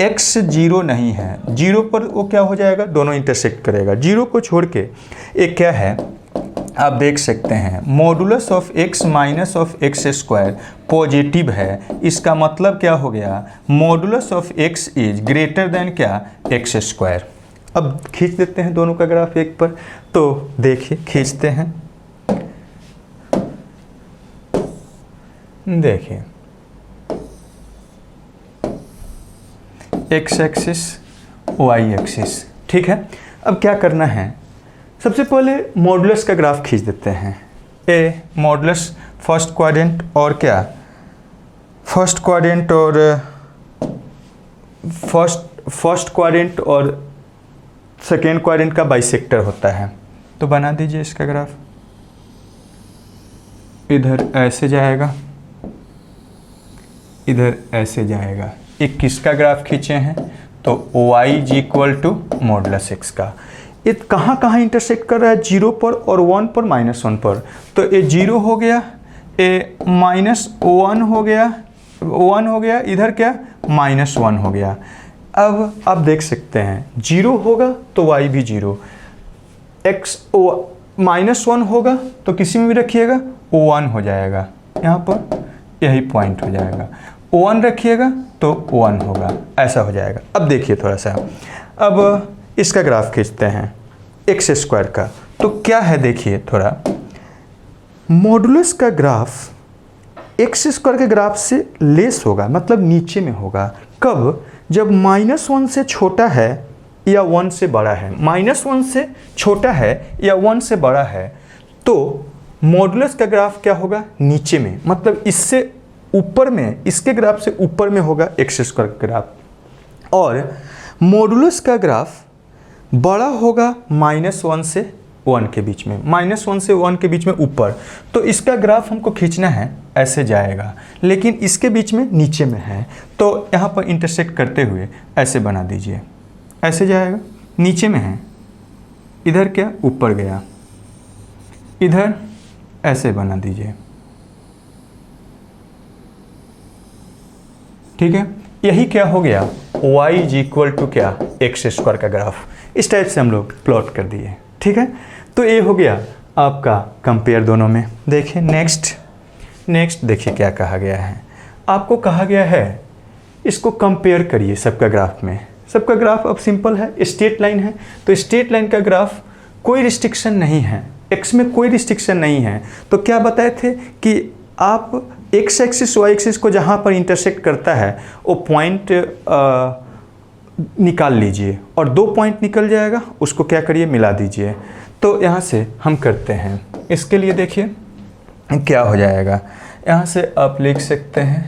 x 0 नहीं है, 0 पर वो क्या हो जाएगा, दोनों इंटरसेक्ट करेगा। 0 को छोड़ के एक क्या है, आप देख सकते हैं modulus of x minus of x square positive है, इसका मतलब क्या हो गया, modulus of x is greater than क्या, एक्स स्क्वायर। अब खींच देते हैं दोनों का ग्राफ एक पर, तो देखिए खींचते हैं, देखिए x एक्सिस y एक्सिस, ठीक है। अब क्या करना है, सबसे पहले मॉडुलस का ग्राफ खींच देते हैं। ए मॉडुलस फर्स्ट क्वाड्रेंट और क्या, फर्स्ट क्वाड्रेंट और सेकेंड क्वाड्रेंट का बाइसेक्टर होता है, तो बना दीजिए इसका ग्राफ। इधर ऐसे जाएगा, इधर ऐसे जाएगा। एक किसका ग्राफ खींचे हैं, तो y is equal to modulus x का। ये कहाँ कहाँ इंटरसेक्ट कर रहा है, 0 पर और 1 पर, -1 पर, तो ये 0 हो गया, ए -1 हो गया, 1 हो गया, इधर क्या -1 हो गया। अब आप देख सकते हैं 0 होगा तो y भी 0, -1 होगा तो किसी में भी रखिएगा 1 हो जाएगा, यहाँ पर यही पॉइंट हो जाएगा। 1 रखिएगा तो 1 होगा, ऐसा हो जाएगा। अब देखिए थोड़ा सा, अब इसका ग्राफ खींचते हैं x² का, तो क्या है देखिए थोड़ा, मॉडुलस का ग्राफ x² के ग्राफ से लेस होगा, मतलब नीचे में होगा। कब? जब -1 से छोटा है या 1 से बड़ा है। -1 से छोटा है या 1 से बड़ा है तो मॉडुलस का ग्राफ क्या होगा, नीचे में, मतलब इससे ऊपर में, इसके ग्राफ से ऊपर में होगा x² का ग्राफ। और मॉडुलस का ग्राफ बड़ा होगा -1 से 1 के बीच में, -1 से 1 के बीच में ऊपर। तो इसका ग्राफ हमको खींचना है, ऐसे जाएगा, लेकिन इसके बीच में नीचे में है, तो यहाँ पर इंटरसेक्ट करते हुए ऐसे बना दीजिए, ऐसे जाएगा, नीचे में है, इधर क्या ऊपर गया, इधर ऐसे बना दीजिए, ठीक है। यही क्या हो गया, y = क्या, x² का ग्राफ। इस टाइप से हम लोग प्लॉट कर दिए, ठीक है। तो ये हो गया आपका कंपेयर दोनों में। देखिए नेक्स्ट देखिए क्या कहा गया है, आपको कहा गया है इसको कंपेयर करिए सबका ग्राफ में। सबका ग्राफ अब सिंपल है, स्ट्रेट लाइन है, तो स्ट्रेट लाइन का ग्राफ कोई रिस्ट्रिक्शन नहीं है, x में कोई रिस्ट्रिक्शन नहीं है। तो क्या बताए थे कि आप x एक्सिस y एक्सिस को जहाँ पर इंटरसेक्ट करता है वो पॉइंट निकाल लीजिए, और 2 पॉइंट निकल जाएगा, उसको क्या करिए, मिला दीजिए। तो यहाँ से हम करते हैं, इसके लिए देखिए क्या हो जाएगा। यहाँ से आप लिख सकते हैं,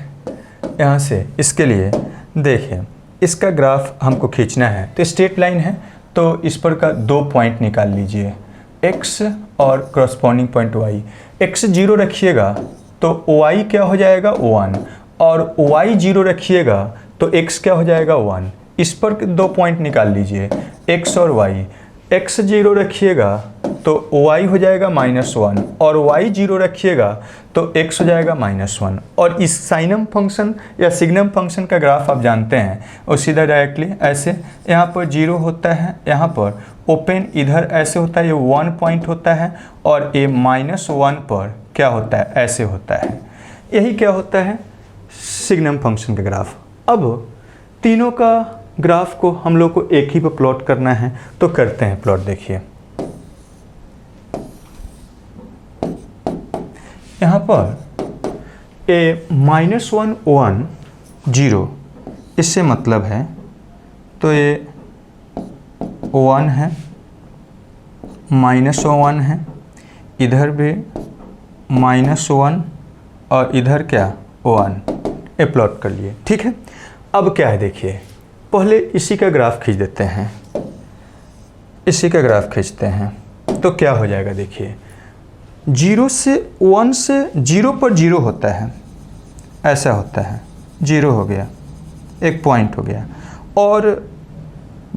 यहाँ से इसके लिए देखिए, इसका ग्राफ हमको खींचना है, तो स्ट्रेट लाइन है, तो इस पर का 2 पॉइंट निकाल लीजिए, x और क्रॉसपॉन्डिंग पॉइंट y। x 0 रखिएगा तो y क्या हो जाएगा, 1, और y 0 रखिएगा तो x क्या हो जाएगा, 1। इस पर 2 पॉइंट निकाल लीजिए, x और y। x 0 रखिएगा तो y हो जाएगा -1, और y 0 रखिएगा तो x हो जाएगा -1। और इस साइनम फंक्शन या सिग्नम फंक्शन का ग्राफ आप जानते हैं, और सीधा डायरेक्टली ऐसे यहाँ पर 0 होता है, यहाँ पर ओपन इधर ऐसे होता है, ये 1 पॉइंट होता है, और ये -1 पर क्या होता है, ऐसे होता है। यही क्या होता है, सिग्नम फंक्शन का ग्राफ। अब तीनों का ग्राफ को हम लोग को एक ही पे प्लॉट करना है, तो करते हैं प्लॉट। देखिए यहाँ पर ए -1 1 0, इससे मतलब है, तो ये 1 है, -1 है, इधर भी -1, और इधर क्या 1, ये प्लॉट कर लिए, ठीक है। अब क्या है देखिए, पहले इसी का ग्राफ खींच देते हैं, इसी का ग्राफ खींचते हैं, तो क्या हो जाएगा देखिए, 0 से 1 से 0 पर 0 होता है, ऐसा होता है, 0 हो गया, एक पॉइंट हो गया, और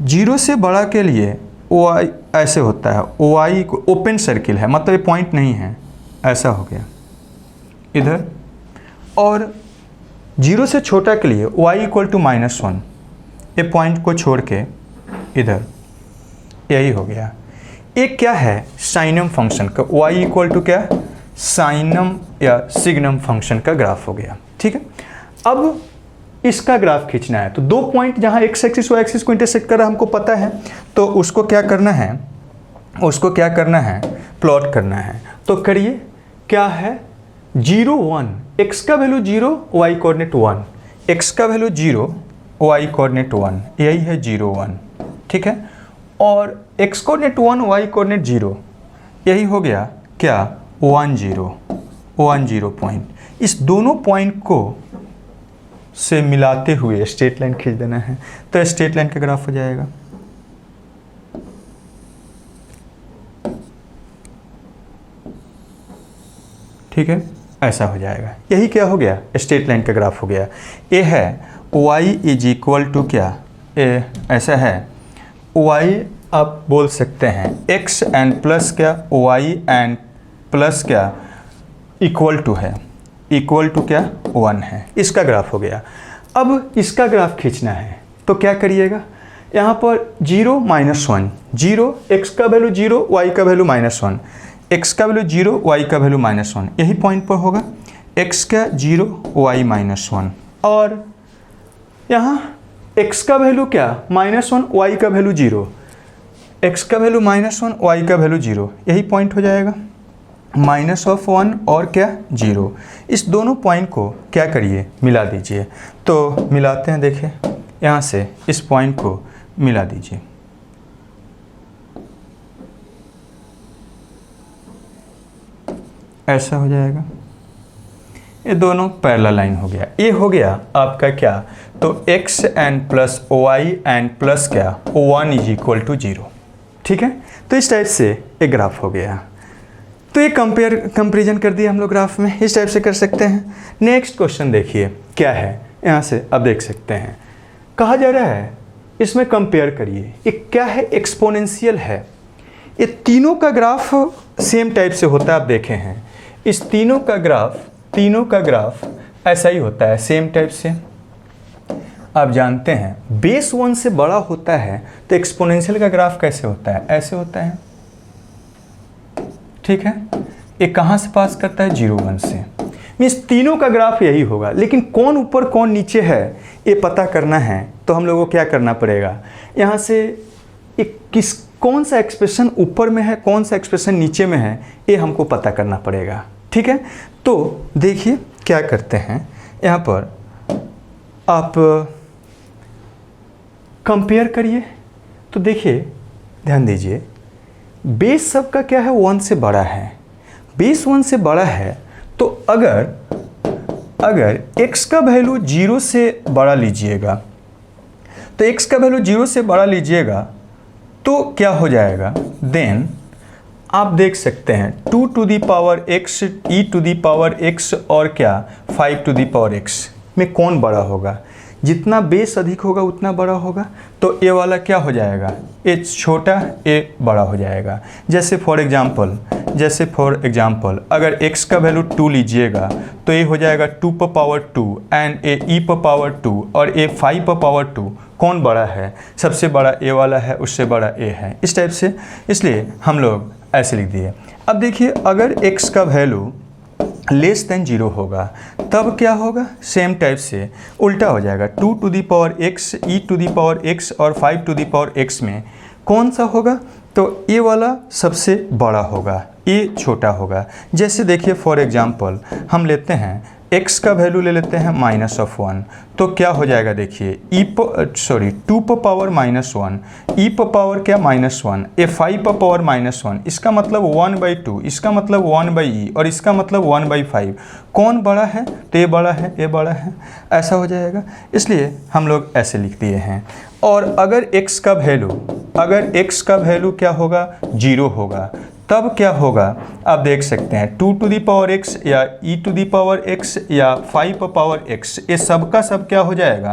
0 से बड़ा के लिए y ऐसे होता है, y को ओपन सर्किल है, मतलब ये पॉइंट नहीं है, ऐसा हो गया इधर। और 0 से छोटा के लिए y = -1, ये पॉइंट को छोड़ के इधर, यही हो गया। एक क्या है, साइनम फंक्शन का, y = क्या, साइनम या सिग्नम फंक्शन का ग्राफ हो गया, ठीक है। अब इसका ग्राफ खींचना है, तो 2 पॉइंट जहाँ x एक्सिस y एक्सिस को इंटरसेक्ट कर रहा है हमको पता है, तो उसको क्या करना है, प्लॉट करना है। तो करिए, क्या है, 0 1, x का वैल्यू 0, y कोऑर्डिनेट 1, x का वैल्यू 0, y कोऑर्डिनेट 1, यही है 0 1, ठीक है। और x कोऑर्डिनेट 1, y कोऑर्डिनेट 0, यही हो गया क्या, 1 0 पॉइंट। इस दोनों पॉइंट को से मिलाते हुए स्ट्रेट लाइन खींच देना है, तो स्ट्रेट लाइन का ग्राफ हो जाएगा। ठीक है, ऐसा हो जाएगा। यही क्या हो गया, स्ट्रेट लाइन का ग्राफ हो गया। ये है y = क्या, ये ऐसा है, y आप बोल सकते हैं x एंड प्लस क्या, y एंड प्लस क्या इक्वल टू है, इक्वल टू क्या 1 है, इसका ग्राफ हो गया। अब इसका ग्राफ खींचना है तो क्या करिएगा, यहाँ पर 0 -1, 0 x का वैल्यू 0, y का वैल्यू -1, x का वैल्यू 0, y का वैल्यू -1, यही पॉइंट पर होगा। x का 0, y -1, और यहाँ x का वैल्यू क्या -1, y का वैल्यू 0, x का वैल्यू -1, y का वैल्यू 0, यही पॉइंट हो जाएगा। -1 और क्या 0, इस दोनों पॉइंट को क्या करिए, मिला दीजिए। तो मिलाते हैं, देखिए यहाँ से इस पॉइंट को मिला दीजिए। ऐसा हो जाएगा, ये दोनों पैरेलल लाइन हो गया। ये हो गया आपका क्या, तो x n plus y n plus क्या 1 = 0। ठीक है, तो इस टाइप से एक ग्राफ हो गया। तो ये कंपेरिजन कर दिया हम लोग ग्राफ में, इस टाइप से कर सकते हैं। नेक्स्ट क्वेश्चन देखिए क्या है, यहाँ से अब देख सकते हैं, कहा जा रहा है इसमें कंपेयर करिए। ये क्या है, एक्सपोनेंशियल है। ये तीनों का ग्राफ सेम टाइप से होता है, आप देखे हैं इस तीनों का ग्राफ ऐसा ही होता है, सेम टाइप से। आप जानते हैं बेस 1 से बड़ा होता है तो एक्सपोनेंशियल का ग्राफ कैसे होता है, ऐसे होता है। ठीक है, ये कहाँ से पास करता है, 0 1 से। मीन्स तीनों का ग्राफ यही होगा, लेकिन कौन ऊपर कौन नीचे है ये पता करना है तो हम लोगों को क्या करना पड़ेगा, यहाँ से कौन सा एक्सप्रेशन ऊपर में है, कौन सा एक्सप्रेशन नीचे में है, ये हमको पता करना पड़ेगा। ठीक है, तो देखिए क्या करते हैं, यहाँ पर आप कंपेयर करिए। तो देखिए ध्यान दीजिए, बेस सबका क्या है, 1 से बड़ा है। बेस 1 से बड़ा है तो अगर x का वैल्यू 0 से बड़ा लीजिएगा, तो x का वैल्यू 0 से बड़ा लीजिएगा तो क्या हो जाएगा, देन आप देख सकते हैं 2 to the power x, e to the power x और क्या 5 to the power x में कौन बड़ा होगा, जितना बेस अधिक होगा उतना बड़ा होगा। तो ये वाला क्या हो जाएगा, ये छोटा, ये बड़ा हो जाएगा। जैसे फॉर एग्जांपल अगर x का वैल्यू 2 लीजिएगा तो ये हो जाएगा 2 पर पावर 2 एंड ए e पर पावर 2 और ए 5 पर पावर 2। कौन बड़ा है, सबसे बड़ा ए वाला है, उससे बड़ा ए है, इस टाइप से। इसलिए हम लोग ऐसे लिख दिए। अब देखिए अगर x का वैल्यू लेस देन 0 होगा तब क्या होगा, सेम टाइप से उल्टा हो जाएगा। 2 to the power x, e to the power x और 5 to the power x में कौन सा होगा, तो ये वाला सबसे बड़ा होगा, ये छोटा होगा। जैसे देखिए फॉर एग्जांपल हम लेते हैं x का वैल्यू ले लेते हैं -1, तो क्या हो जाएगा, देखिए 2 पर पावर -1, e पर पावर क्या -1, ए 5 पर पावर -1, इसका मतलब 1/2, इसका मतलब 1/e और इसका मतलब 1/5। कौन बड़ा है, तो ये बड़ा है, ये बड़ा है, ऐसा हो जाएगा। इसलिए हम लोग ऐसे लिख दिए हैं। और अगर x का वैल्यू क्या होगा, 0 होगा, तब क्या होगा, आप देख सकते हैं 2 to the power x या e to the power x या 5 पर पावर x, ये सब का सब क्या हो जाएगा,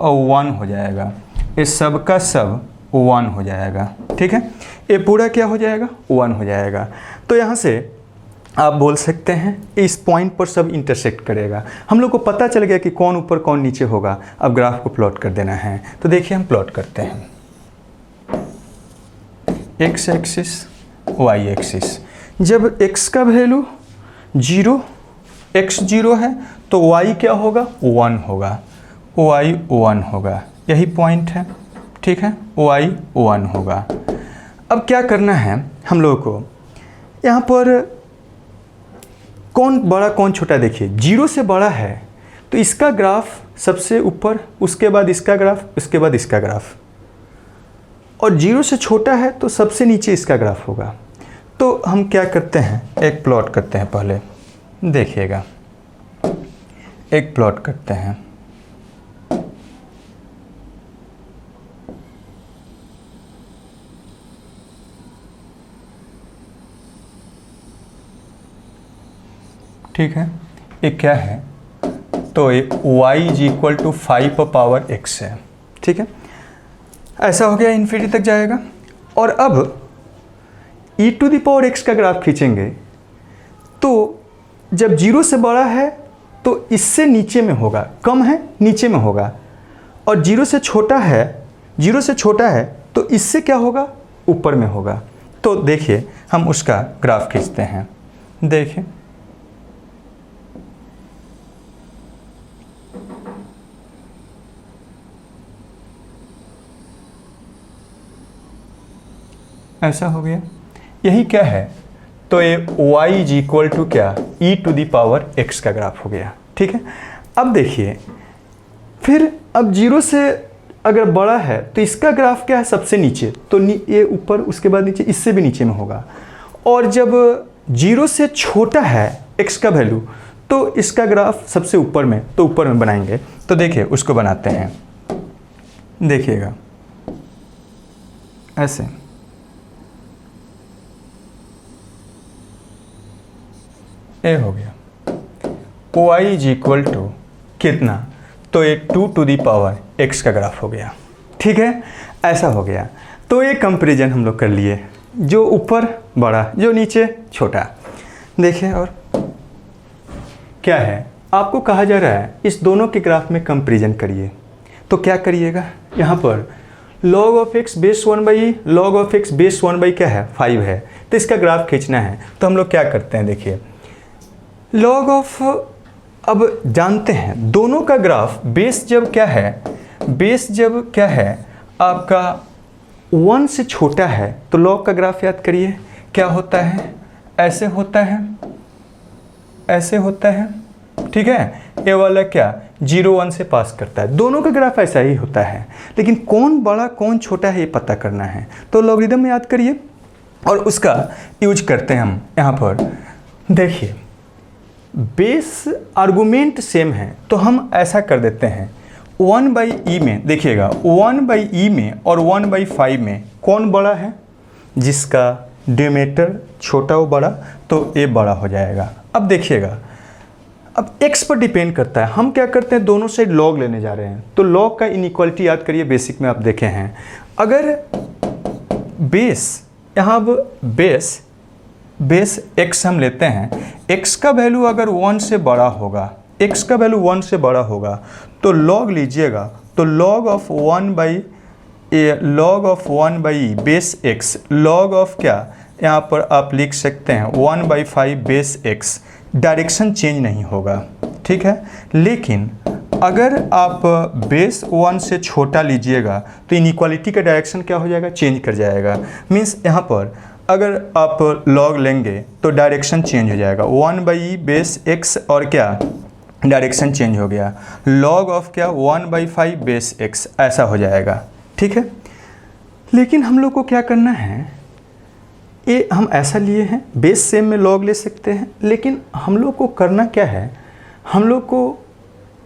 1 हो जाएगा। ये सब का सब 1 हो जाएगा। ठीक है, ये पूरा क्या हो जाएगा, 1 हो जाएगा। तो यहाँ से आप बोल सकते हैं इस पॉइंट पर सब इंटरसेक्ट करेगा। हम लोग को पता चल गया कि कौन ऊपर कौन नीचे होगा। अब ग्राफ को प्लॉट कर देना है। तो देखिए हम प्लॉट करते हैं, x एक्सिस y एक्सिस। जब x का वैल्यू 0, x 0 है तो y क्या होगा, 1 होगा, y 1 होगा, यही पॉइंट है। ठीक है, y 1 होगा। अब क्या करना है हम लोगों को, यहाँ पर कौन बड़ा कौन छोटा, देखिए 0 से बड़ा है तो इसका ग्राफ सबसे ऊपर, उसके बाद इसका ग्राफ, उसके बाद इसका ग्राफ, और 0 से छोटा है तो सबसे नीचे इसका ग्राफ होगा। तो हम क्या करते हैं, एक प्लॉट करते हैं, पहले देखिएगा, एक प्लॉट करते हैं। ठीक है, ये क्या है, तो ये y = 5 पर पावर x है। ठीक है, ऐसा हो गया, इन्फिनिटी तक जाएगा। और अब e to the power x का ग्राफ खींचेंगे तो जब 0 से बड़ा है तो इससे नीचे में होगा, कम है नीचे में होगा, और 0 से छोटा है, 0 से छोटा है तो इससे क्या होगा, ऊपर में होगा। तो देखिए हम उसका ग्राफ खींचते हैं। देखिए ऐसा हो गया, यही क्या है, तो ये y इज इक्वल टू क्या, e⁻x का ग्राफ हो गया। ठीक है, अब देखिए फिर अब 0 से अगर बड़ा है तो इसका ग्राफ क्या है, सबसे नीचे, तो ये ऊपर, उसके बाद नीचे, इससे भी नीचे में होगा। और जब 0 से छोटा है x का वैल्यू तो इसका ग्राफ सबसे ऊपर में, तो ऊपर में बनाएंगे। तो देखिए उसको बनाते हैं, देखिएगा ऐसे, ए हो गया, y इज इक्वल टू कितना, तो ये 2⁻x का ग्राफ हो गया। ठीक है, ऐसा हो गया। तो ये कंपैरिजन हम लोग कर लिए, जो ऊपर बड़ा, जो नीचे छोटा। देखिए और क्या है, आपको कहा जा रहा है इस दोनों के ग्राफ में कंपैरिजन करिए। तो क्या करिएगा, यहाँ पर log of x base 1/e, log of x base 1/ क्या है, 5 है, तो इसका ग्राफ खींचना है। तो हम लोग क्या करते हैं, देखिए log of, अब जानते हैं दोनों का ग्राफ, बेस जब क्या है, बेस जब क्या है आपका 1 से छोटा है तो log का ग्राफ याद करिए, क्या होता है, ऐसे होता है, ऐसे होता है। ठीक है, ये वाला क्या 0-1 से पास करता है, दोनों का ग्राफ ऐसा ही होता है। लेकिन कौन बड़ा कौन छोटा है ये पता करना है, तो लॉगरिदम में याद करिए और उसका यूज करते हैं हम। यहाँ पर देखिए बेस आर्गुमेंट सेम है तो हम ऐसा कर देते हैं, 1/e में देखिएगा, 1/e में और 1/5 में कौन बड़ा है, जिसका डिनोमिनेटर छोटा हो बड़ा, तो ये बड़ा हो जाएगा। अब देखिएगा, अब x पर डिपेंड करता है, हम क्या करते हैं दोनों साइड log लेने जा रहे हैं। तो log का इनइक्वालिटी याद करिए, बेसिक में आप देखे हैं, अगर बेस, यहाँ अब बेस x हम लेते हैं, x का वैल्यू अगर 1 से बड़ा होगा, x का वैल्यू 1 से बड़ा होगा तो log लीजिएगा, तो log of 1/e base x, log of क्या, यहाँ पर आप लिख सकते हैं 1/5 बेस x, डायरेक्शन चेंज नहीं होगा। ठीक है, लेकिन अगर आप बेस 1 से छोटा लीजिएगा तो इनइक्वालिटी का डायरेक्शन क्या हो जाएगा, चेंज कर जाएगा। मीन्स यहाँ पर अगर आप log लेंगे तो डायरेक्शन चेंज हो जाएगा, 1/e बेस x और क्या डायरेक्शन चेंज हो गया, log ऑफ क्या 1/5 बेस x, ऐसा हो जाएगा। ठीक है, लेकिन हम लोग को क्या करना है, ये हम ऐसा लिए हैं, बेस सेम में log ले सकते हैं, लेकिन हम लोग को करना क्या है, हम लोग को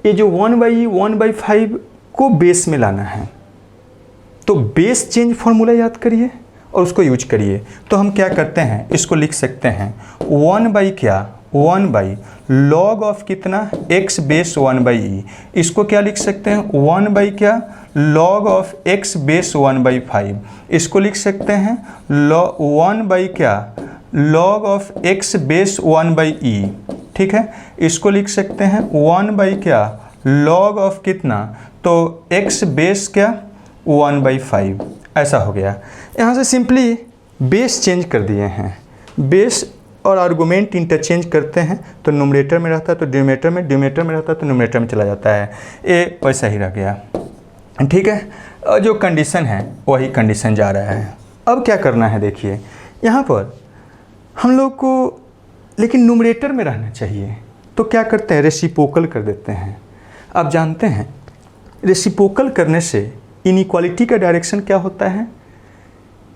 ये जो 1/e 1/5 को बेस में लाना है। तो बेस चेंज फॉर्मूला याद करिए और उसको यूज करिए। तो हम क्या करते हैं, इसको लिख सकते हैं 1/, क्या 1/, log ऑफ कितना x बेस 1/e, इसको क्या लिख सकते हैं 1/, क्या log ऑफ x बेस 1/5, इसको लिख सकते हैं 1/, क्या log of x base 1/e। ठीक है, इसको लिख सकते हैं 1/, क्या log ऑफ कितना, तो x बेस क्या 1/5, ऐसा हो गया। यहाँ से सिंपली बेस चेंज कर दिए हैं, बेस और आर्गुमेंट इंटरचेंज करते हैं, तो न्यूमरेटर में रहता है तो डिनोमिनेटर में, डिनोमिनेटर में रहता है तो न्यूमरेटर में चला जाता है, ये वैसा ही रह गया। ठीक है, जो कंडीशन है वही कंडीशन जा रहा है। अब क्या करना है, देखिए यहाँ पर हम लोग को लेकिन न्यूमरेटर में रहना चाहिए, तो क्या करते हैं रेसिप्रोकल कर देते हैं। आप जानते हैं रेसिप्रोकल करने से इनइक्वालिटी का डायरेक्शन क्या होता है,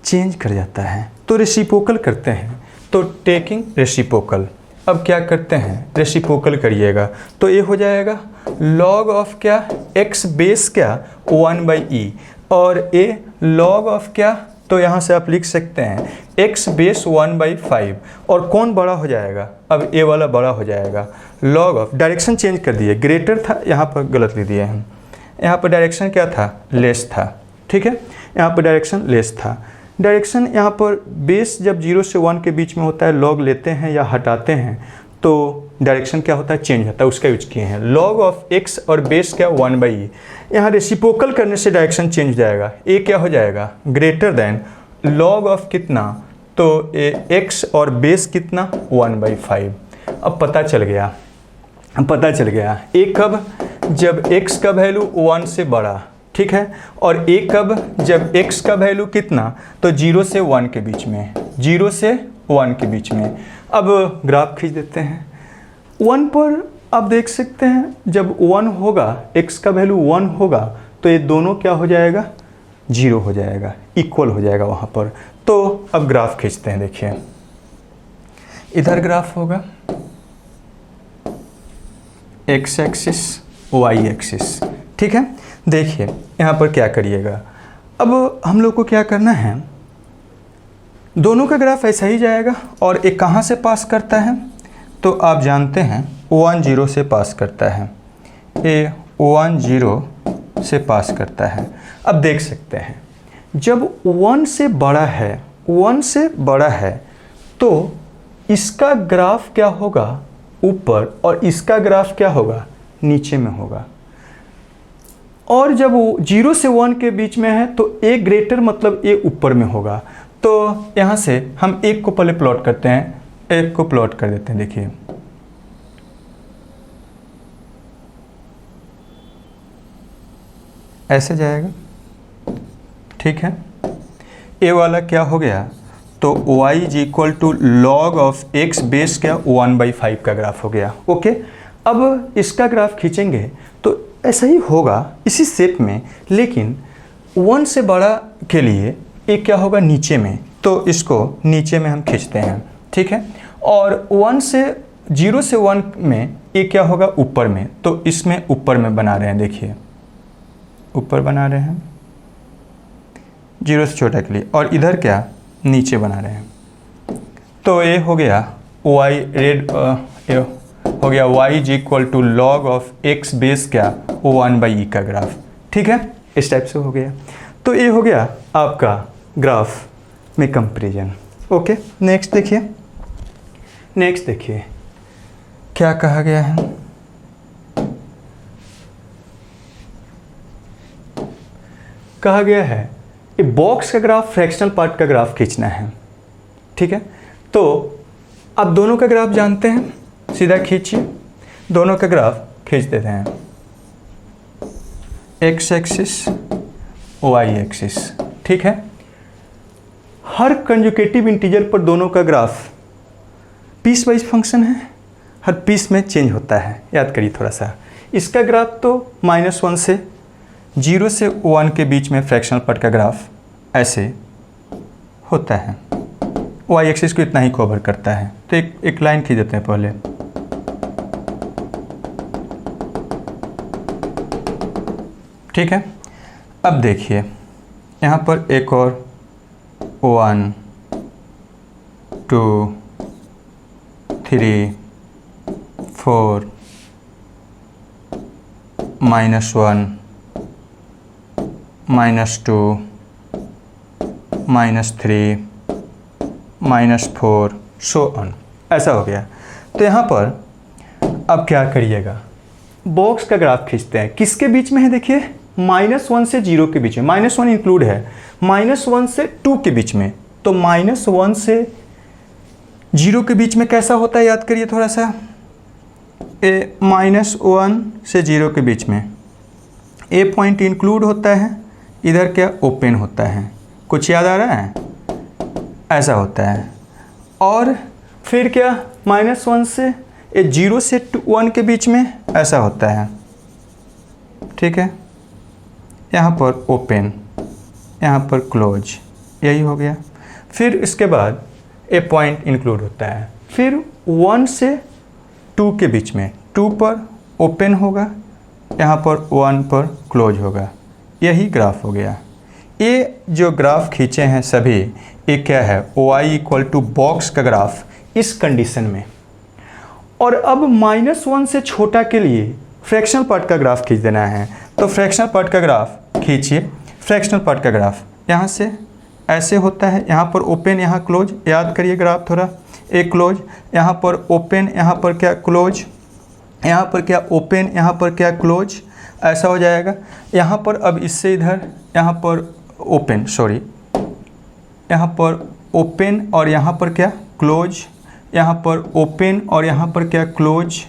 चेंज कर जाता है। तो रेसिप्रोकल करते हैं, तो टेकिंग रेसिप्रोकल, अब क्या करते हैं रेसिप्रोकल करिएगा, तो ये हो जाएगा log ऑफ क्या x बेस क्या 1/e और a log ऑफ क्या, तो यहाँ से आप लिख सकते हैं x बेस 1/5 और कौन बड़ा हो जाएगा, अब a वाला बड़ा हो जाएगा, log ऑफ, डायरेक्शन चेंज कर दिए, ग्रेटर था यहाँ पर गलत लिख दिए हम, यहाँ पर डायरेक्शन क्या था लेस था। ठीक है, यहाँ पर डायरेक्शन लेस था, डायरेक्शन यहाँ पर बेस जब 0 से 1 के बीच में होता है log लेते हैं या हटाते हैं तो डायरेक्शन क्या होता है, चेंज होता है, उसका यूज किए हैं। लॉग ऑफ एक्स और बेस क्या 1/e, यहाँ रेसिप्रोकल करने से डायरेक्शन चेंज हो जाएगा। ए क्या हो जाएगा, ग्रेटर देन लॉग ऑफ कितना, तो एक्स और बेस कितना 1/5। अब पता चल गया ए कब, जब x का वैल्यू 1 से बड़ा, ठीक है, और a कब, जब x का वैल्यू कितना, तो 0 से 1 के बीच में, 0 से 1 के बीच में। अब ग्राफ खींच देते हैं 1 पर। आप देख सकते हैं जब 1 होगा, x का वैल्यू 1 होगा, तो ये दोनों क्या हो जाएगा, 0 हो जाएगा, इक्वल हो जाएगा वहाँ पर। तो अब ग्राफ खींचते हैं, देखिए इधर ग्राफ होगा x एक्सिस y एक्सिस, ठीक है। देखिए यहाँ पर क्या करिएगा, अब हम लोग को क्या करना है, दोनों का ग्राफ ऐसा ही जाएगा और एक कहाँ से पास करता है, तो आप जानते हैं 1 0 से पास करता है, ये 1 0 से पास करता है। अब देख सकते हैं जब 1 से बड़ा है, 1 से बड़ा है, तो इसका ग्राफ क्या होगा, ऊपर, और इसका ग्राफ क्या होगा, नीचे में होगा। और जब वो 0 से 1 के बीच में है तो ए ग्रेटर मतलब ए ऊपर में होगा। तो यहाँ से हम एक को पहले प्लॉट करते हैं, एक को प्लॉट कर देते हैं। देखिए ऐसे जाएगा, ठीक है। ए वाला क्या हो गया, तो y is equal to log of x base क्या 1/5 का ग्राफ हो गया, ओके। अब इसका ग्राफ खींचेंगे तो ऐसा ही होगा इसी शेप में, लेकिन 1 से बड़ा के लिए एक क्या होगा, नीचे में, तो इसको नीचे में हम खींचते हैं, ठीक है। और 1 से 0 से 1 में एक क्या होगा, ऊपर में, तो इसमें ऊपर में बना रहे हैं, देखिए ऊपर बना रहे हैं 0 से छोटा के लिए, और इधर क्या नीचे बना रहे हैं। तो ये हो गया y रेड हो गया y is equal to log of x base क्या 1/e का ग्राफ, ठीक है। इस टाइप से हो गया। तो ये हो गया आपका ग्राफ में कंपैरिजन, ओके। नेक्स्ट देखिए क्या कहा गया है, कहा गया है ये बॉक्स का ग्राफ, फ्रैक्शनल पार्ट का ग्राफ खींचना है, ठीक है। तो आप दोनों का ग्राफ जानते हैं, सीधा खींचिए, दोनों का ग्राफ खींच देते हैं, x एक्सिस y एक्सिस, ठीक है। हर कंजुगेटिव इंटीजर पर दोनों का ग्राफ पीस वाइज फंक्शन है, हर पीस में चेंज होता है, याद करिए थोड़ा सा। इसका ग्राफ तो -1 से 0 से 1 के बीच में फ्रैक्शनल पार्ट का ग्राफ ऐसे होता है, y एक्सिस को इतना ही कवर करता है। तो एक लाइन खींच देते हैं पहले, ठीक है। अब देखिए यहाँ पर एक और 1 2 3 4 -1 -2 -3 -4 सो ऑन, ऐसा हो गया। तो यहाँ पर अब क्या करिएगा, बॉक्स का ग्राफ खींचते हैं, किसके बीच में है, देखिए -1 से 0 के बीच में, -1 इंक्लूड है, -1 से 2 के बीच में। तो -1 से 0 के बीच में कैसा होता है, याद करिए थोड़ा सा, -1 से 0 के बीच में ए पॉइंट इंक्लूड होता है, इधर क्या ओपन होता है, कुछ याद आ रहा है, ऐसा होता है। और फिर क्या -1 से 0 से 1 के बीच में ऐसा होता है, ठीक है। यहाँ पर ओपन, यहाँ पर क्लोज, यही हो गया। फिर इसके बाद ए पॉइंट इंक्लूड होता है, फिर 1 से 2 के बीच में 2 पर ओपन होगा, यहाँ पर 1 पर क्लोज होगा, यही ग्राफ हो गया। ये जो ग्राफ खींचे हैं सभी, ये क्या है, y इक्वल टू बॉक्स का ग्राफ इस कंडीशन में। और अब -1 से छोटा के लिए फ्रैक्शनल पार्ट का ग्राफ खींच देना है। तो फ्रैक्शनल पार्ट का ग्राफ खींचिए, फ्रैक्शनल पार्ट का ग्राफ यहाँ से ऐसे होता है, यहाँ पर ओपन, यहाँ क्लोज, याद करिए ग्राफ थोड़ा, ए क्लोज, यहाँ पर ओपन, यहाँ पर क्या क्लोज, यहाँ पर क्या ओपन, यहाँ पर क्या क्लोज, ऐसा हो जाएगा। यहाँ पर अब इससे इधर यहाँ पर ओपन, सॉरी यहाँ पर ओपन और यहाँ पर क्या क्लोज, यहाँ पर ओपन और यहाँ पर क्या क्लोज,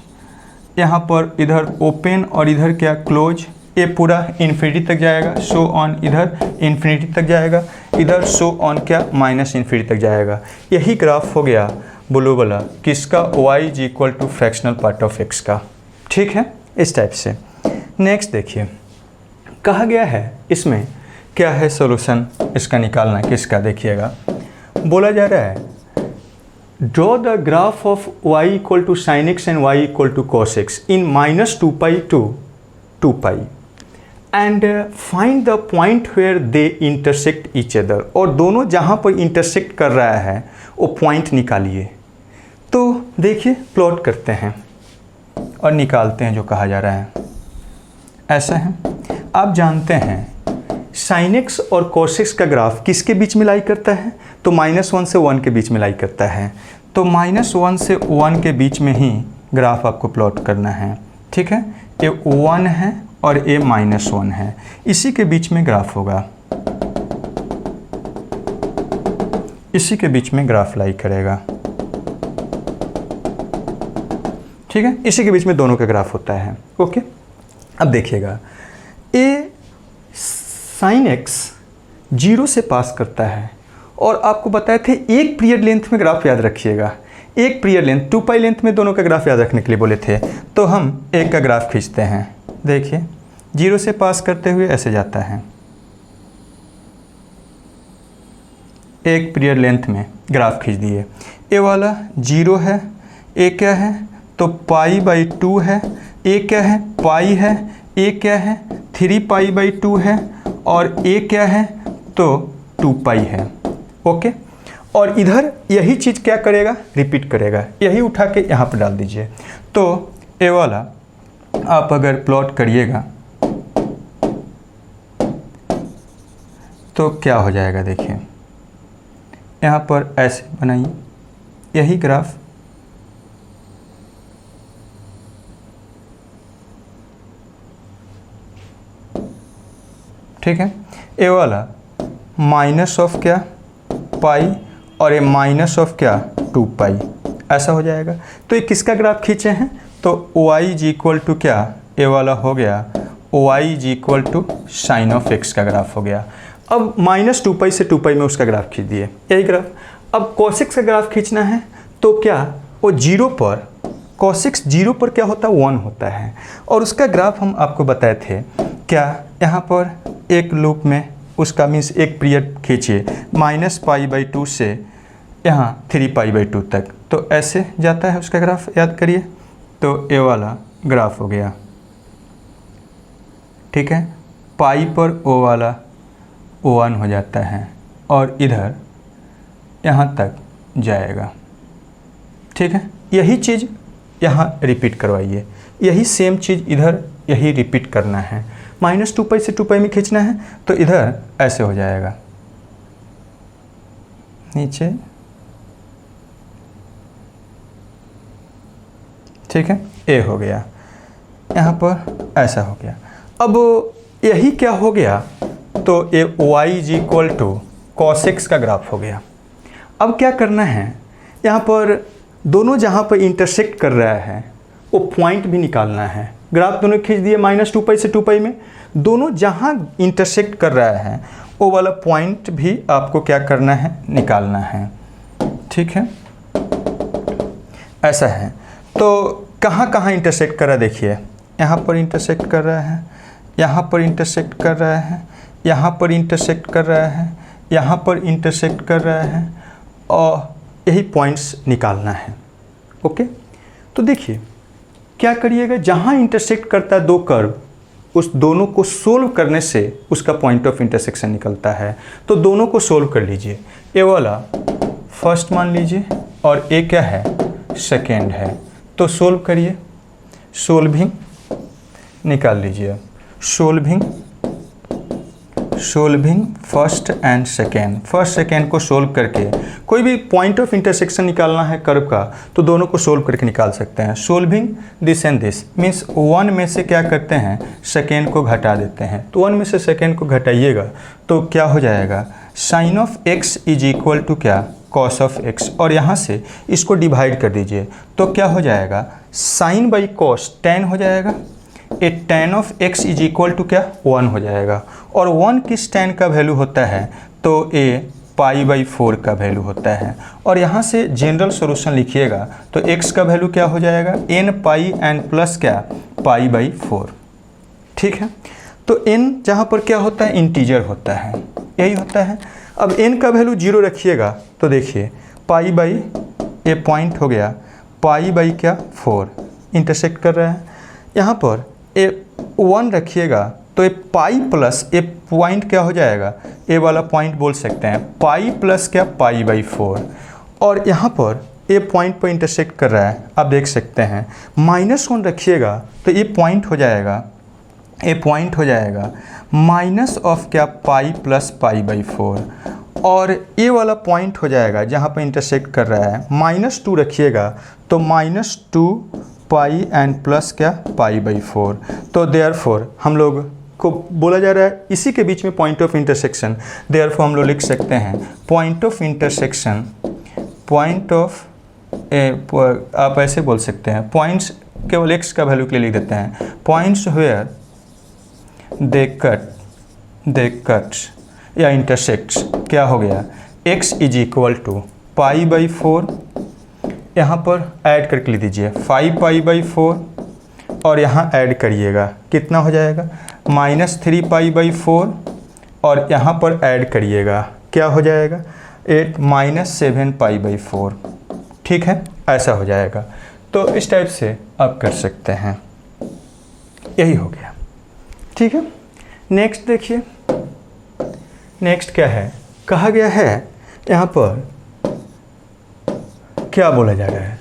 यहाँ पर इधर ओपन और इधर क्या क्लोज, ये पूरा इन्फिनिटी तक जाएगा, सो ऑन इधर इन्फिनिटी तक जाएगा, इधर सो ऑन क्या माइनस इन्फिनिटी तक जाएगा। यही ग्राफ हो गया ब्लू वाला किसका, y is equal to fractional part of x का। ठीक है, इस टाइप से। नेक्स्ट देखिए, कहा गया है इसमें क्या है सोल्यूशन इसका निकालना किसका, देखिएगा बोला जा रहा है draw the graph of y equal to sine x and y equal to cos x in -2π to 2π and find the point where they intersect each other, और दोनों जहाँ पर इंटरसेक्ट कर रहा है वो पॉइंट निकालिए। तो देखिए प्लॉट करते हैं और निकालते हैं जो कहा जा रहा है। ऐसा है, आप जानते हैं साइन एक्स और कॉस एक्स का ग्राफ किसके बीच में लाई करता है, तो -1 से 1 के बीच में लाई करता है। तो -1 से 1 के बीच में ही ग्राफ आपको प्लॉट करना है। ठीक है, ये 1 है और ये -1 है, इसी के बीच में ग्राफ होगा, इसी के बीच में ग्राफ लाई करेगा। ठीक है, इसी के बीच में दोनों का ग्राफ होता है। ओके, अब देखिएगा ए साइन एक्स 0 से पास करता है, और आपको बताए थे एक पीरियड लेंथ में ग्राफ याद रखिएगा, एक पीरियड लेंथ 2π लेंथ में दोनों का ग्राफ याद रखने के लिए बोले थे। तो हम एक का ग्राफ खींचते हैं, देखिए 0 से पास करते हुए ऐसे जाता है, एक पीरियड लेंथ में ग्राफ खींच दिए। ए वाला 0 है, ए क्या है तो π/2 है, ए क्या है पाई है, ए क्या है 3π/2 है, और ए क्या है तो 2π है। ओके, और इधर यही चीज़ क्या करेगा, रिपीट करेगा, यही उठा के यहाँ पर डाल दीजिए। तो ए वाला आप अगर प्लॉट करिएगा तो क्या हो जाएगा, देखिए यहाँ पर ऐसे बनाइए यही ग्राफ, ठीक है। ए वाला माइनस ऑफ क्या पाई, और ये माइनस ऑफ क्या 2π, ऐसा हो जाएगा। तो ये किसका ग्राफ खींचे हैं, तो y इज इक्वल टू क्या, ए वाला हो गया y is equal to sine of x का ग्राफ हो गया। अब -2π से 2π में उसका ग्राफ खींच दिए, यही ग्राफ। अब cos x का ग्राफ खींचना है तो क्या, वो 0 पर cos x 0 पर क्या होता है 1 होता है, और उसका ग्राफ हम आपको बताए थे क्या, यहाँ पर एक लूप में उसका मीन्स एक पीरियड खींचिए -π/2 से यहाँ 3π/2 तक, तो ऐसे जाता है उसका ग्राफ, याद करिए। तो ए वाला ग्राफ हो गया, ठीक है, पाई पर ओ वाला 1 हो जाता है, और इधर यहाँ तक जाएगा। ठीक है, यही चीज़ यहाँ रिपीट करवाइए, यही सेम चीज़ इधर यही रिपीट करना है। -2π से 2π में खींचना है तो इधर ऐसे हो जाएगा, नीचे, ठीक है, ए हो गया, यहाँ पर ऐसा हो गया। अब यही क्या हो गया, तो ये y is equal to cos x का ग्राफ हो गया। अब क्या करना है, यहाँ पर दोनों जहाँ पर इंटरसेक्ट कर रहा है वो पॉइंट भी निकालना है। ग्राफ दोनों खींच दिए -2π से 2π में, दोनों जहाँ इंटरसेक्ट कर रहा है वो वाला पॉइंट भी आपको क्या करना है, निकालना है। ठीक है, ऐसा है। तो कहाँ कहाँ इंटरसेक्ट कर रहा है, देखिए यहाँ पर इंटरसेक्ट कर रहा है, यहाँ पर इंटरसेक्ट कर रहा है, यहाँ पर इंटरसेक्ट कर रहा है, यहाँ पर इंटरसेक्ट कर रहा है, और यही पॉइंट्स निकालना है। ओके, तो देखिए क्या करिएगा, जहाँ इंटरसेक्ट करता है दो कर्व, उस दोनों को सोल्व करने से उसका पॉइंट ऑफ इंटरसेक्शन निकलता है। तो दोनों को सोल्व कर लीजिए, ए वाला फर्स्ट मान लीजिए और ए क्या है सेकेंड है, तो सोल्व करिए, सोल्विंग निकाल लीजिए, solving solving first and second, first second को सोल्व करके कोई भी पॉइंट ऑफ इंटरसेक्शन निकालना है कर्व का तो दोनों को सोल्व करके निकाल सकते हैं। Solving this and this means 1 में से क्या करते हैं, सेकेंड को घटा देते हैं। तो 1 में से सेकेंड को घटाइएगा तो क्या हो जाएगा, sine of x is equal to क्या, कॉस ऑफ एक्स। और यहाँ से इसको डिवाइड कर दीजिए तो क्या हो जाएगा, साइन बाई कॉस टेन हो जाएगा। A tan of x is equal to क्या, 1 हो जाएगा। और 1 किस टेन का वैल्यू होता है, तो ए पाई बाई 4 का वैल्यू होता है। और यहाँ से जनरल सॉल्यूशन लिखिएगा तो x का वैल्यू क्या हो जाएगा, n पाई एन प्लस क्या, पाई बाई 4। ठीक है, तो n जहाँ पर क्या होता है, इंटीजर होता है, यही होता है। अब n का वैल्यू 0 रखिएगा तो देखिए पाई बाई ए पॉइंट हो गया, पाई बाई क्या 4 इंटरसेक्ट कर रहा है। यहाँ पर ए 1 रखिएगा तो ए पाई प्लस ए पॉइंट क्या हो जाएगा, ए वाला पॉइंट बोल सकते हैं पाई प्लस क्या, पाई बाई 4। और यहाँ पर ए पॉइंट पर इंटरसेक्ट कर रहा है, आप देख सकते हैं -1 रखिएगा तो ये पॉइंट हो जाएगा, ए पॉइंट हो जाएगा माइनस ऑफ क्या, पाई प्लस पाई बाई 4। और ये वाला पॉइंट हो जाएगा जहाँ पर इंटरसेक्ट कर रहा है, -2 रखिएगा तो -2 पाई एंड प्लस क्या, पाई बाई 4। तो देयरफॉर हम लोग को बोला जा रहा है इसी के बीच में पॉइंट ऑफ इंटरसेक्शन, देयरफॉर हम लोग लिख सकते हैं point of intersection, point of आप ऐसे बोल सकते हैं, पॉइंट्स केवल एक्स का वैल्यू के लिए लिख देते हैं, पॉइंट्स वेयर दे कट्स या इंटरसेक्ट्स क्या हो गया, x is equal to pi by 4, यहाँ पर ऐड करके लिख दीजिए 5 पाई बाई 4 और यहाँ ऐड करिएगा कितना हो जाएगा, -3 पाई बाई 4 और यहाँ पर ऐड करिएगा क्या हो जाएगा, 7 पाई बाई 4। ठीक है, ऐसा हो जाएगा। तो इस टाइप से आप कर सकते हैं, यही हो गया। ठीक है, नेक्स्ट देखिए, नेक्स्ट क्या है, कहा गया है यहाँ पर क्या बोला जा रहा है,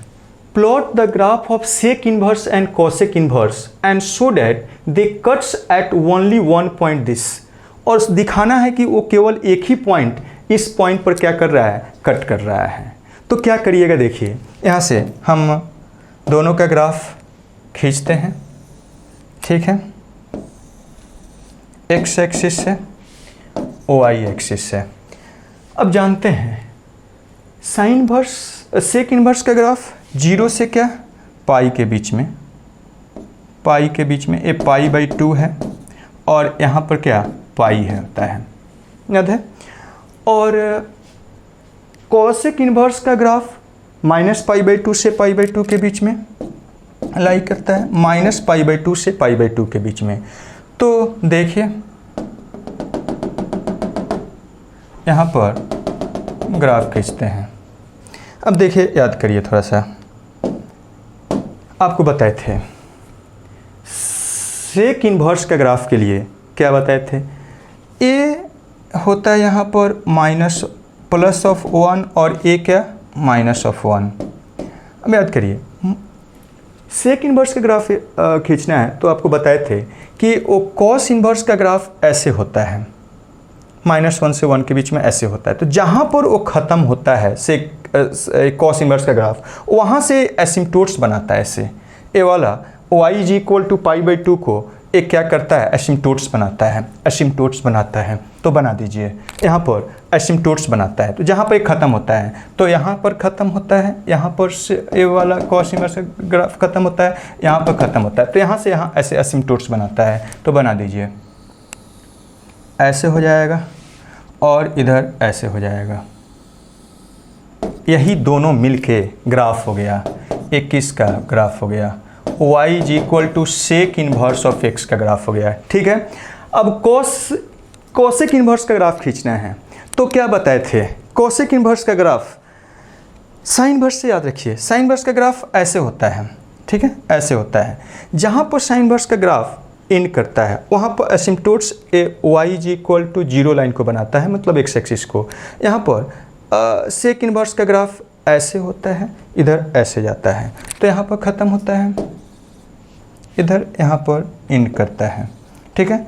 plot the graph of sec inverse and cosec inverse and show that they cuts at only 1 point this. और दिखाना है कि वो केवल एक ही पॉइंट, इस पॉइंट पर क्या कर रहा है, कट कर रहा है। तो क्या करिएगा, देखिए यहाँ से हम दोनों का ग्राफ खींचते हैं। ठीक है, एक्स एक्सिस से वाई एक्सिस से। अब जानते हैं साइन इनवर्स सेक इनवर्स का ग्राफ 0 से क्या, पाई के बीच में, पाई के बीच में, ए पाई बाई 2 है और यहाँ पर क्या, पाई है होता है, याद है। और कोसेक इनवर्स का ग्राफ -पाई/2 से पाई/2 के बीच में लाई करता है, -पाई/2 से पाई/2 के बीच में। तो देखिए यहाँ पर ग्राफ खींचते हैं। अब देखिए, याद करिए थोड़ा सा, आपको बताए थे सेक इनवर्स का ग्राफ के लिए क्या बताए थे, ए होता है यहाँ पर +1 और ए क्या, -1। अब याद करिए, सेक इनवर्स का ग्राफ खींचना है तो आपको बताए थे कि वो कॉस इनवर्स का ग्राफ ऐसे होता है, -1 से 1 के बीच में ऐसे होता है। तो जहाँ पर वो ख़त्म होता है सेक कॉस इनवर्स का ग्राफ, वहाँ से एसिम्प्टोट्स बनाता है ऐसे, ए वाला y इज इक्वल टू पाई/2 को एक क्या करता है, एसिम्प्टोट्स बनाता है, एसिम्प्टोट्स बनाता है। तो बना दीजिए, यहाँ पर एसिम्प्टोट्स बनाता है। तो जहाँ पर ख़त्म होता है तो यहाँ पर ख़त्म होता है, यहाँ पर ए वाला कॉस इनवर्स ग्राफ ख़त्म होता है, यहाँ पर ख़त्म होता है। तो यहाँ से यहाँ ऐसे एसिम्प्टोट्स बनाता है। तो बना दीजिए, ऐसे हो जाएगा और इधर ऐसे हो जाएगा। यही दोनों मिलके ग्राफ हो गया, 21 का ग्राफ हो गया, y is equal to sec inverse of x का ग्राफ हो गया। ठीक है, अब कोसेक इनवर्स का ग्राफ खींचना है। तो क्या बताए थे, कोसेक इनवर्स का ग्राफ साइन इनवर्स से याद रखिए, साइन इनवर्स का ग्राफ ऐसे होता है। ठीक है, ऐसे होता है। जहाँ पर साइन इनवर्स का ग्राफ एंड करता है वहाँ पर asymptotes y is equal to 0 line को बनाता है, मतलब x एक्सिस को। यहाँ पर सेक इनवर्स का ग्राफ ऐसे होता है, इधर ऐसे जाता है। तो यहाँ पर ख़त्म होता है, इधर यहाँ पर एंड करता है। ठीक है,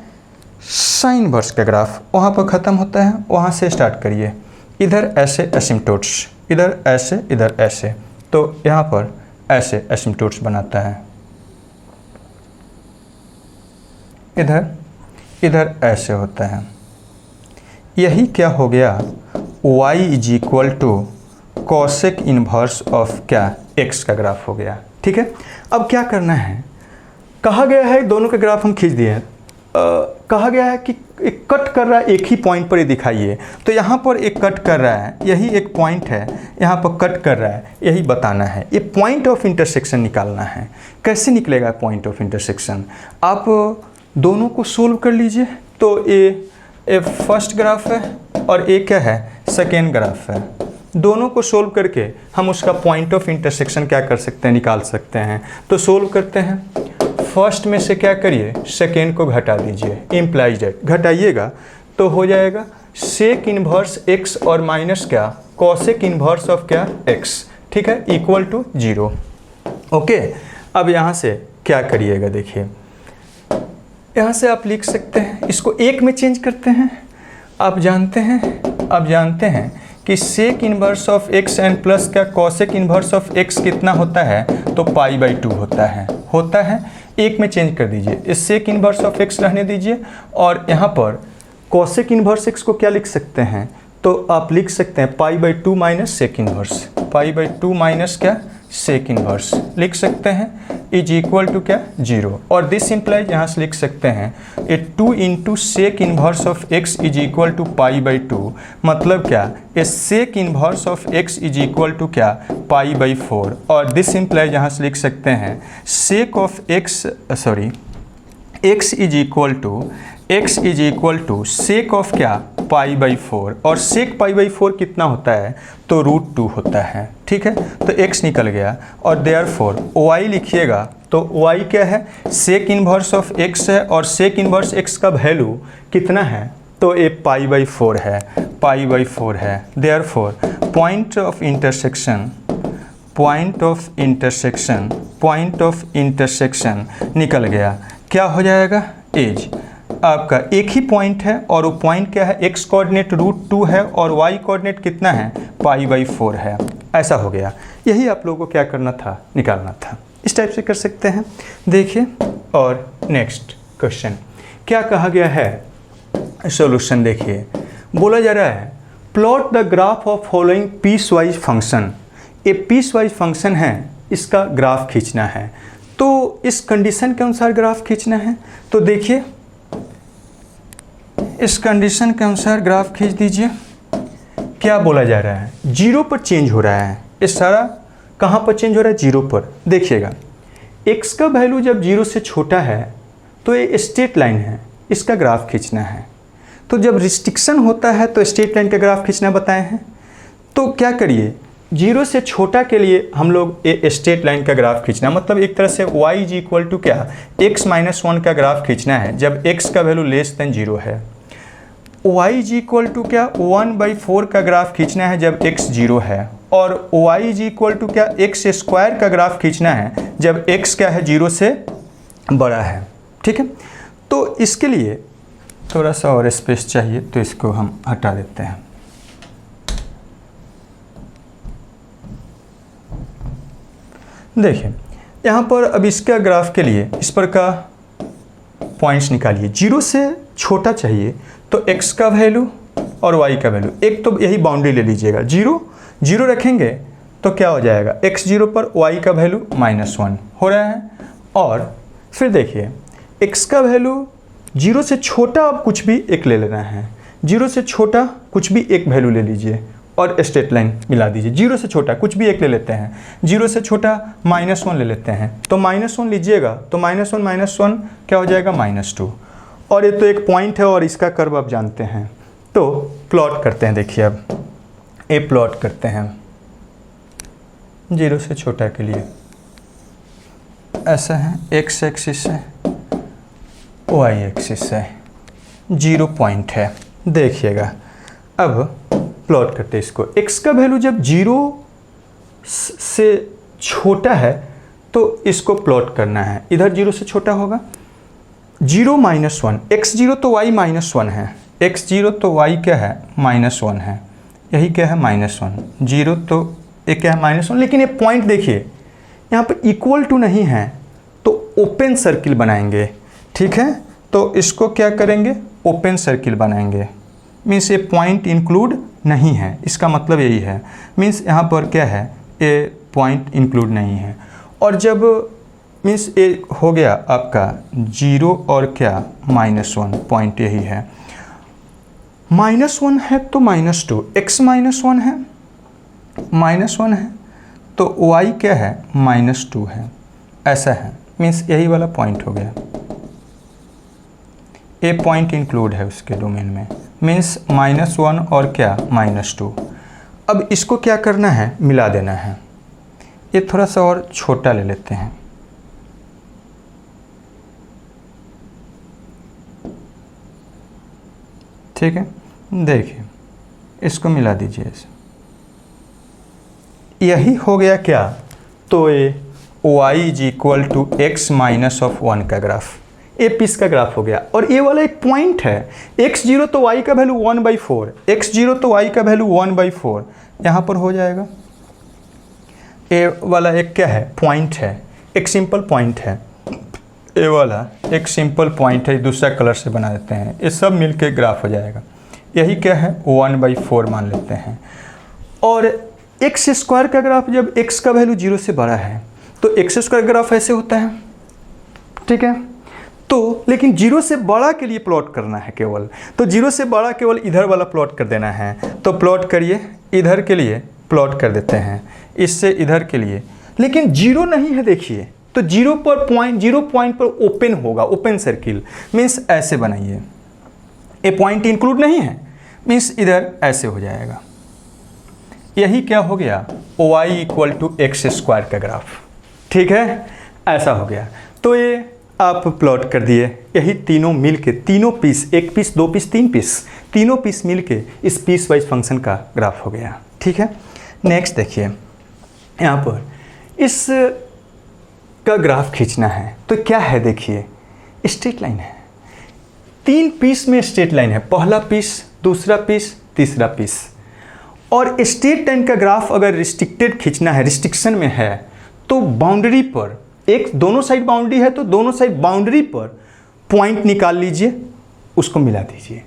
साइन इनवर्स का ग्राफ वहाँ पर ख़त्म होता है, वहाँ से स्टार्ट करिए। इधर ऐसे एसिम्पटोट्स, इधर ऐसे, इधर ऐसे, तो यहाँ पर ऐसे एसिम्पटोट्स बनाता है, इधर इधर ऐसे होता है। यही क्या हो गया, y is equal to cosec inverse of क्या, x का ग्राफ हो गया। ठीक है, अब क्या करना है, कहा गया है दोनों के ग्राफ हम खींच दिए हैं, कहा गया है कि एक कट कर रहा है एक ही पॉइंट पर, ये दिखाइए। तो यहाँ पर एक कट कर रहा है, यही एक पॉइंट है, यहाँ पर कट कर रहा है, यही बताना है। ये पॉइंट ऑफ इंटरसेक्शन निकालना है। कैसे निकलेगा पॉइंट ऑफ इंटरसेक्शन, आप दोनों को सोल्व कर लीजिए। तो ये फर्स्ट ग्राफ है और एक क्या है, सेकेंड ग्राफ है। दोनों को सोल्व करके हम उसका पॉइंट ऑफ इंटरसेक्शन क्या कर सकते हैं, निकाल सकते हैं। तो सोल्व करते हैं। फर्स्ट में से क्या करिए, सेकेंड को घटा दीजिए, इम्प्लाइज डेट घटाइएगा तो हो जाएगा सेक इनवर्स x और माइनस क्या, कॉसेक इनवर्स ऑफ क्या x। ठीक है, इक्वल टू 0। ओके, अब यहाँ से क्या करिएगा, देखिए यहाँ से आप लिख सकते हैं, इसको एक में चेंज करते हैं। आप जानते हैं कि sec inverse of x and plus का कॉसेक इनवर्स ऑफ x कितना होता है, तो π/2 होता है। एक में चेंज कर दीजिए, इस सेक इनवर्स ऑफ x रहने दीजिए और यहाँ पर कॉसेक इनवर्स x को क्या लिख सकते हैं, तो आप लिख सकते हैं π/2 माइनस सेक इनवर्स, π/2 माइनस क्या, सेक इनवर्स लिख सकते हैं, इज इक्वल टू क्या, 0। और दिस इम्प्लाइज यहाँ से लिख सकते हैं ये 2 into sec inverse of x is equal to π/2, मतलब क्या, ये sec inverse of x is equal to क्या, π/4। और दिस इम्प्लाइज यहाँ से लिख सकते हैं sec of x is equal to sec of क्या, π/4। और सेक π/4 कितना होता है, तो √2 होता है। ठीक है, तो x निकल गया और देयरफॉर y लिखिएगा तो y क्या है, सेक इनवर्स ऑफ x है और सेक इनवर्स x का वैल्यू कितना है, तो ये π/4 है। देयरफॉर पॉइंट ऑफ इंटरसेक्शन निकल गया। क्या हो जाएगा, एज आपका एक ही पॉइंट है और वो पॉइंट क्या है, x कोऑर्डिनेट √2 है और y कोऑर्डिनेट कितना है, π/4 है। ऐसा हो गया। यही आप लोगों को क्या करना था, निकालना था। इस टाइप से कर सकते हैं। देखिए, और नेक्स्ट क्वेश्चन क्या कहा गया है, सॉल्यूशन देखिए। बोला जा रहा है plot the graph of following piecewise function. ये पीस वाइज फंक्शन है, इसका ग्राफ खींचना है। तो इस कंडीशन के अनुसार ग्राफ खींचना है। तो देखिए, इस कंडीशन के अनुसार ग्राफ खींच दीजिए। क्या बोला जा रहा है, 0 पर चेंज हो रहा है। ये सारा कहाँ पर चेंज हो रहा है, 0 पर। देखिएगा, x का वैल्यू जब 0 से छोटा है तो ये स्ट्रेट लाइन है, इसका ग्राफ खींचना है। तो जब रिस्ट्रिक्शन होता है तो स्ट्रेट लाइन का ग्राफ खींचना बताए हैं। तो क्या करिए, 0 से छोटा के लिए हम लोग ये स्ट्रेट लाइन का ग्राफ खींचना, मतलब एक तरह से y इज इक्वल टू क्या, x-1 का ग्राफ खींचना है जब x का वैल्यू लेस देन 0 है। y इज इक्वल टू क्या, 1/4 का ग्राफ खींचना है जब x 0 है। और y इज इक्वल टू क्या, x² का ग्राफ खींचना है जब x क्या है, 0 से बड़ा है। ठीक है, तो इसके लिए थोड़ा सा और स्पेस चाहिए, तो इसको हम हटा देते हैं। देखिए, यहाँ पर अब इसका ग्राफ के लिए इस पर का पॉइंट्स निकालिए। 0 से छोटा चाहिए तो x का वैल्यू और y का वैल्यू, एक तो यही बाउंड्री ले लीजिएगा। 0 रखेंगे तो क्या हो जाएगा, x 0 पर y का वैल्यू -1 हो रहा है। और फिर देखिए, x का वैल्यू 0 से छोटा आप कुछ भी एक ले लेना है। 0 से छोटा कुछ भी एक वैल्यू ले लीजिए और स्ट्रेट लाइन मिला दीजिए। 0 से छोटा कुछ भी एक ले लेते हैं। 0 से छोटा -1 ले लेते हैं, तो -1 लीजिएगा तो -1 क्या हो जाएगा, -2। और ये तो एक पॉइंट है और इसका कर्व आप जानते हैं। तो प्लॉट करते हैं। देखिए, अब ये प्लॉट करते हैं 0 से छोटा के लिए। ऐसा है, x एक्सिस है, y एक्सिस है, 0 पॉइंट है। देखिएगा, अब प्लॉट करते हैं इसको। x का वैल्यू जब 0 से छोटा है तो इसको प्लॉट करना है। इधर 0 से छोटा होगा, zero minus one, x zero तो वाई माइनस वन है, एक्स जीरो तो वाई क्या है माइनस वन है, यही क्या है माइनस वन, जीरो तो एक क्या है माइनस वन। लेकिन ये पॉइंट देखिए यहाँ पर इक्वल टू नहीं है तो ओपन सर्किल बनाएंगे, ठीक है। तो इसको क्या करेंगे, ओपन सर्किल बनाएंगे, मीन्स ये पॉइंट इंक्लूड नहीं है, इसका मतलब यही है, मीन्स यहाँ पर क्या है ये पॉइंट इंक्लूड नहीं है। और जब मीन्स ये हो गया आपका जीरो और क्या माइनस वन, पॉइंट यही है, माइनस वन है तो minus two, x minus one है, माइनस वन है तो वाई क्या है माइनस टू है, ऐसा है, मीन्स यही वाला पॉइंट हो गया, ए पॉइंट इंक्लूड है उसके डोमेन में, मीन्स माइनस वन और क्या माइनस टू। अब इसको क्या करना है, मिला देना है, ये थोड़ा सा और छोटा ले लेते हैं, ठीक है। देखिए इसको मिला दीजिए ऐसे, यही हो गया क्या, तो ये y is equal to x minus of one का ग्राफ, ए पीस का ग्राफ हो गया। और ये वाला एक पॉइंट है, x जीरो तो y का वैल्यू 1/4, x जीरो तो y का वैल्यू 1/4 यहाँ पर हो जाएगा। ए वाला एक क्या है पॉइंट है, एक सिंपल पॉइंट है, ए वाला एक सिंपल पॉइंट है, दूसरा कलर से बना देते हैं, ये सब मिलके ग्राफ हो जाएगा, यही क्या है 1/4 मान लेते हैं। और एक्स स्क्वायर का ग्राफ जब x का वैल्यू जीरो से बड़ा है तो एक्स स्क्वायर ग्राफ ऐसे होता है, ठीक है। तो लेकिन जीरो से बड़ा के लिए प्लॉट करना है केवल, तो जीरो से बड़ा केवल इधर वाला प्लॉट कर देना है, तो प्लॉट करिए, इधर के लिए प्लॉट कर देते हैं, इससे इधर के लिए, लेकिन जीरो नहीं है देखिए, तो जीरो पॉइंट पर ओपन होगा, ओपन सर्किल, मीन्स ऐसे बनाइए, ए पॉइंट इंक्लूड नहीं है, मीन्स इधर ऐसे हो जाएगा, यही क्या हो गया y equal to x square का ग्राफ, ठीक है, ऐसा हो गया। तो ये आप प्लॉट कर दिए, यही तीनों मिल के, तीनों पीस, एक पीस दो पीस तीन पीस, तीनों पीस मिल के इस पीस वाइज फंक्शन का ग्राफ हो गया, ठीक है। नेक्स्ट देखिए यहाँ पर इस का ग्राफ खींचना है तो क्या है, देखिए स्ट्रेट लाइन है, तीन पीस में स्ट्रेट लाइन है, पहला पीस, दूसरा पीस, तीसरा पीस। और स्ट्रेट लाइन का ग्राफ अगर रिस्ट्रिक्टेड खींचना है, रिस्ट्रिक्शन में है, तो बाउंड्री पर एक दोनों साइड बाउंड्री है तो दोनों साइड बाउंड्री पर पॉइंट निकाल लीजिए, उसको मिला दीजिए।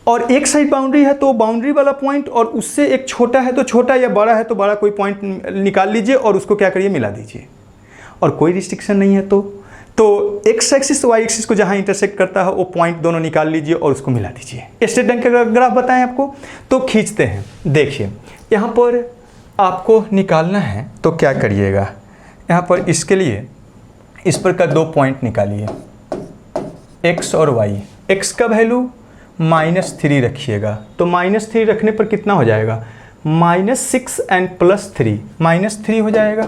और एक साइड बाउंड्री है तो बाउंड्री वाला पॉइंट और उससे एक छोटा है तो छोटा, या बड़ा है तो बड़ा कोई पॉइंट निकाल लीजिए और उसको क्या करिए मिला दीजिए। और कोई रिस्ट्रिक्शन नहीं है तो एक्स एक्सिस वाई एक्सिस को जहाँ इंटरसेक्ट करता है वो पॉइंट दोनों निकाल लीजिए और उसको मिला दीजिए। स्ट्रेट लाइन का ग्राफ बताएं आपको, तो खींचते हैं। देखिए यहाँ पर आपको निकालना है तो क्या करिएगा, यहाँ पर इसके लिए इस पर का दो पॉइंट निकालिए, x और y। x का वैल्यू -3 रखिएगा, तो -3 रखने पर कितना हो जाएगा, -6 एंड +3, -3 हो जाएगा,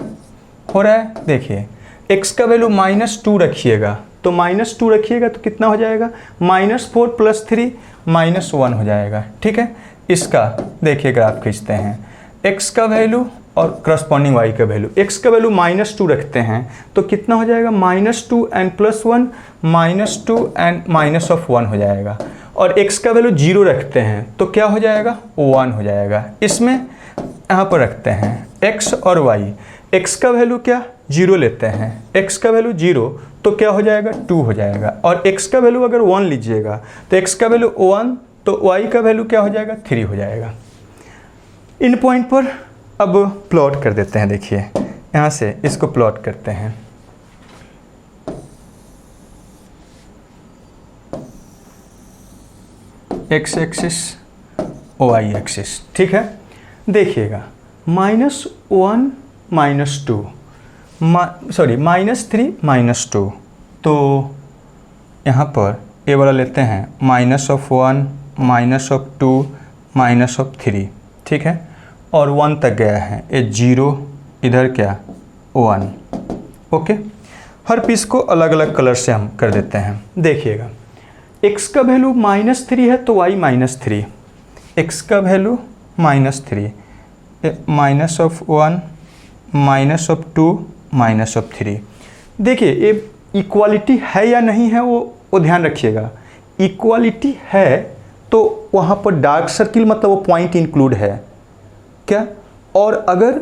हो रहा है। देखिए x का वैल्यू -2 रखिएगा, तो -2 रखिएगा तो कितना हो जाएगा, -4 + 3 -1 हो जाएगा, ठीक है। इसका देखिए ग्राफ खींचते हैं, x का वैल्यू और करस्पॉन्डिंग y का वैल्यू, x का वैल्यू -2 रखते हैं तो कितना हो जाएगा, -2 एंड +1, -2 एंड -1 हो जाएगा। और x का वैल्यू 0 रखते हैं तो क्या हो जाएगा, 1 हो जाएगा। इसमें यहाँ पर रखते हैं x और y, x का वैल्यू क्या 0 लेते हैं, x का वैल्यू 0 तो क्या हो जाएगा 2 हो जाएगा। और x का वैल्यू अगर 1 लीजिएगा तो x का वैल्यू 1 तो y का वैल्यू क्या हो जाएगा 3 हो जाएगा। इन पॉइंट पर अब प्लॉट कर देते हैं। देखिए यहाँ से इसको प्लॉट करते हैं, x एक्सिस y एक्सिस, ठीक है। देखिएगा -1 -2 -3 -2, तो यहाँ पर ये वाला लेते हैं -1 -2 -3, ठीक है। और 1 तक गया है, ये 0, इधर क्या 1, ओके। हर पीस को अलग अलग कलर से हम कर देते हैं। देखिएगा x का वैल्यू -3 है तो y -3, x का वैल्यू -3, -1 -2 -3। देखिए ये इक्वालिटी है या नहीं है वो वो ध्यान रखिएगा, इक्वालिटी है तो वहाँ पर डार्क सर्किल मतलब वो पॉइंट इंक्लूड है क्या, और अगर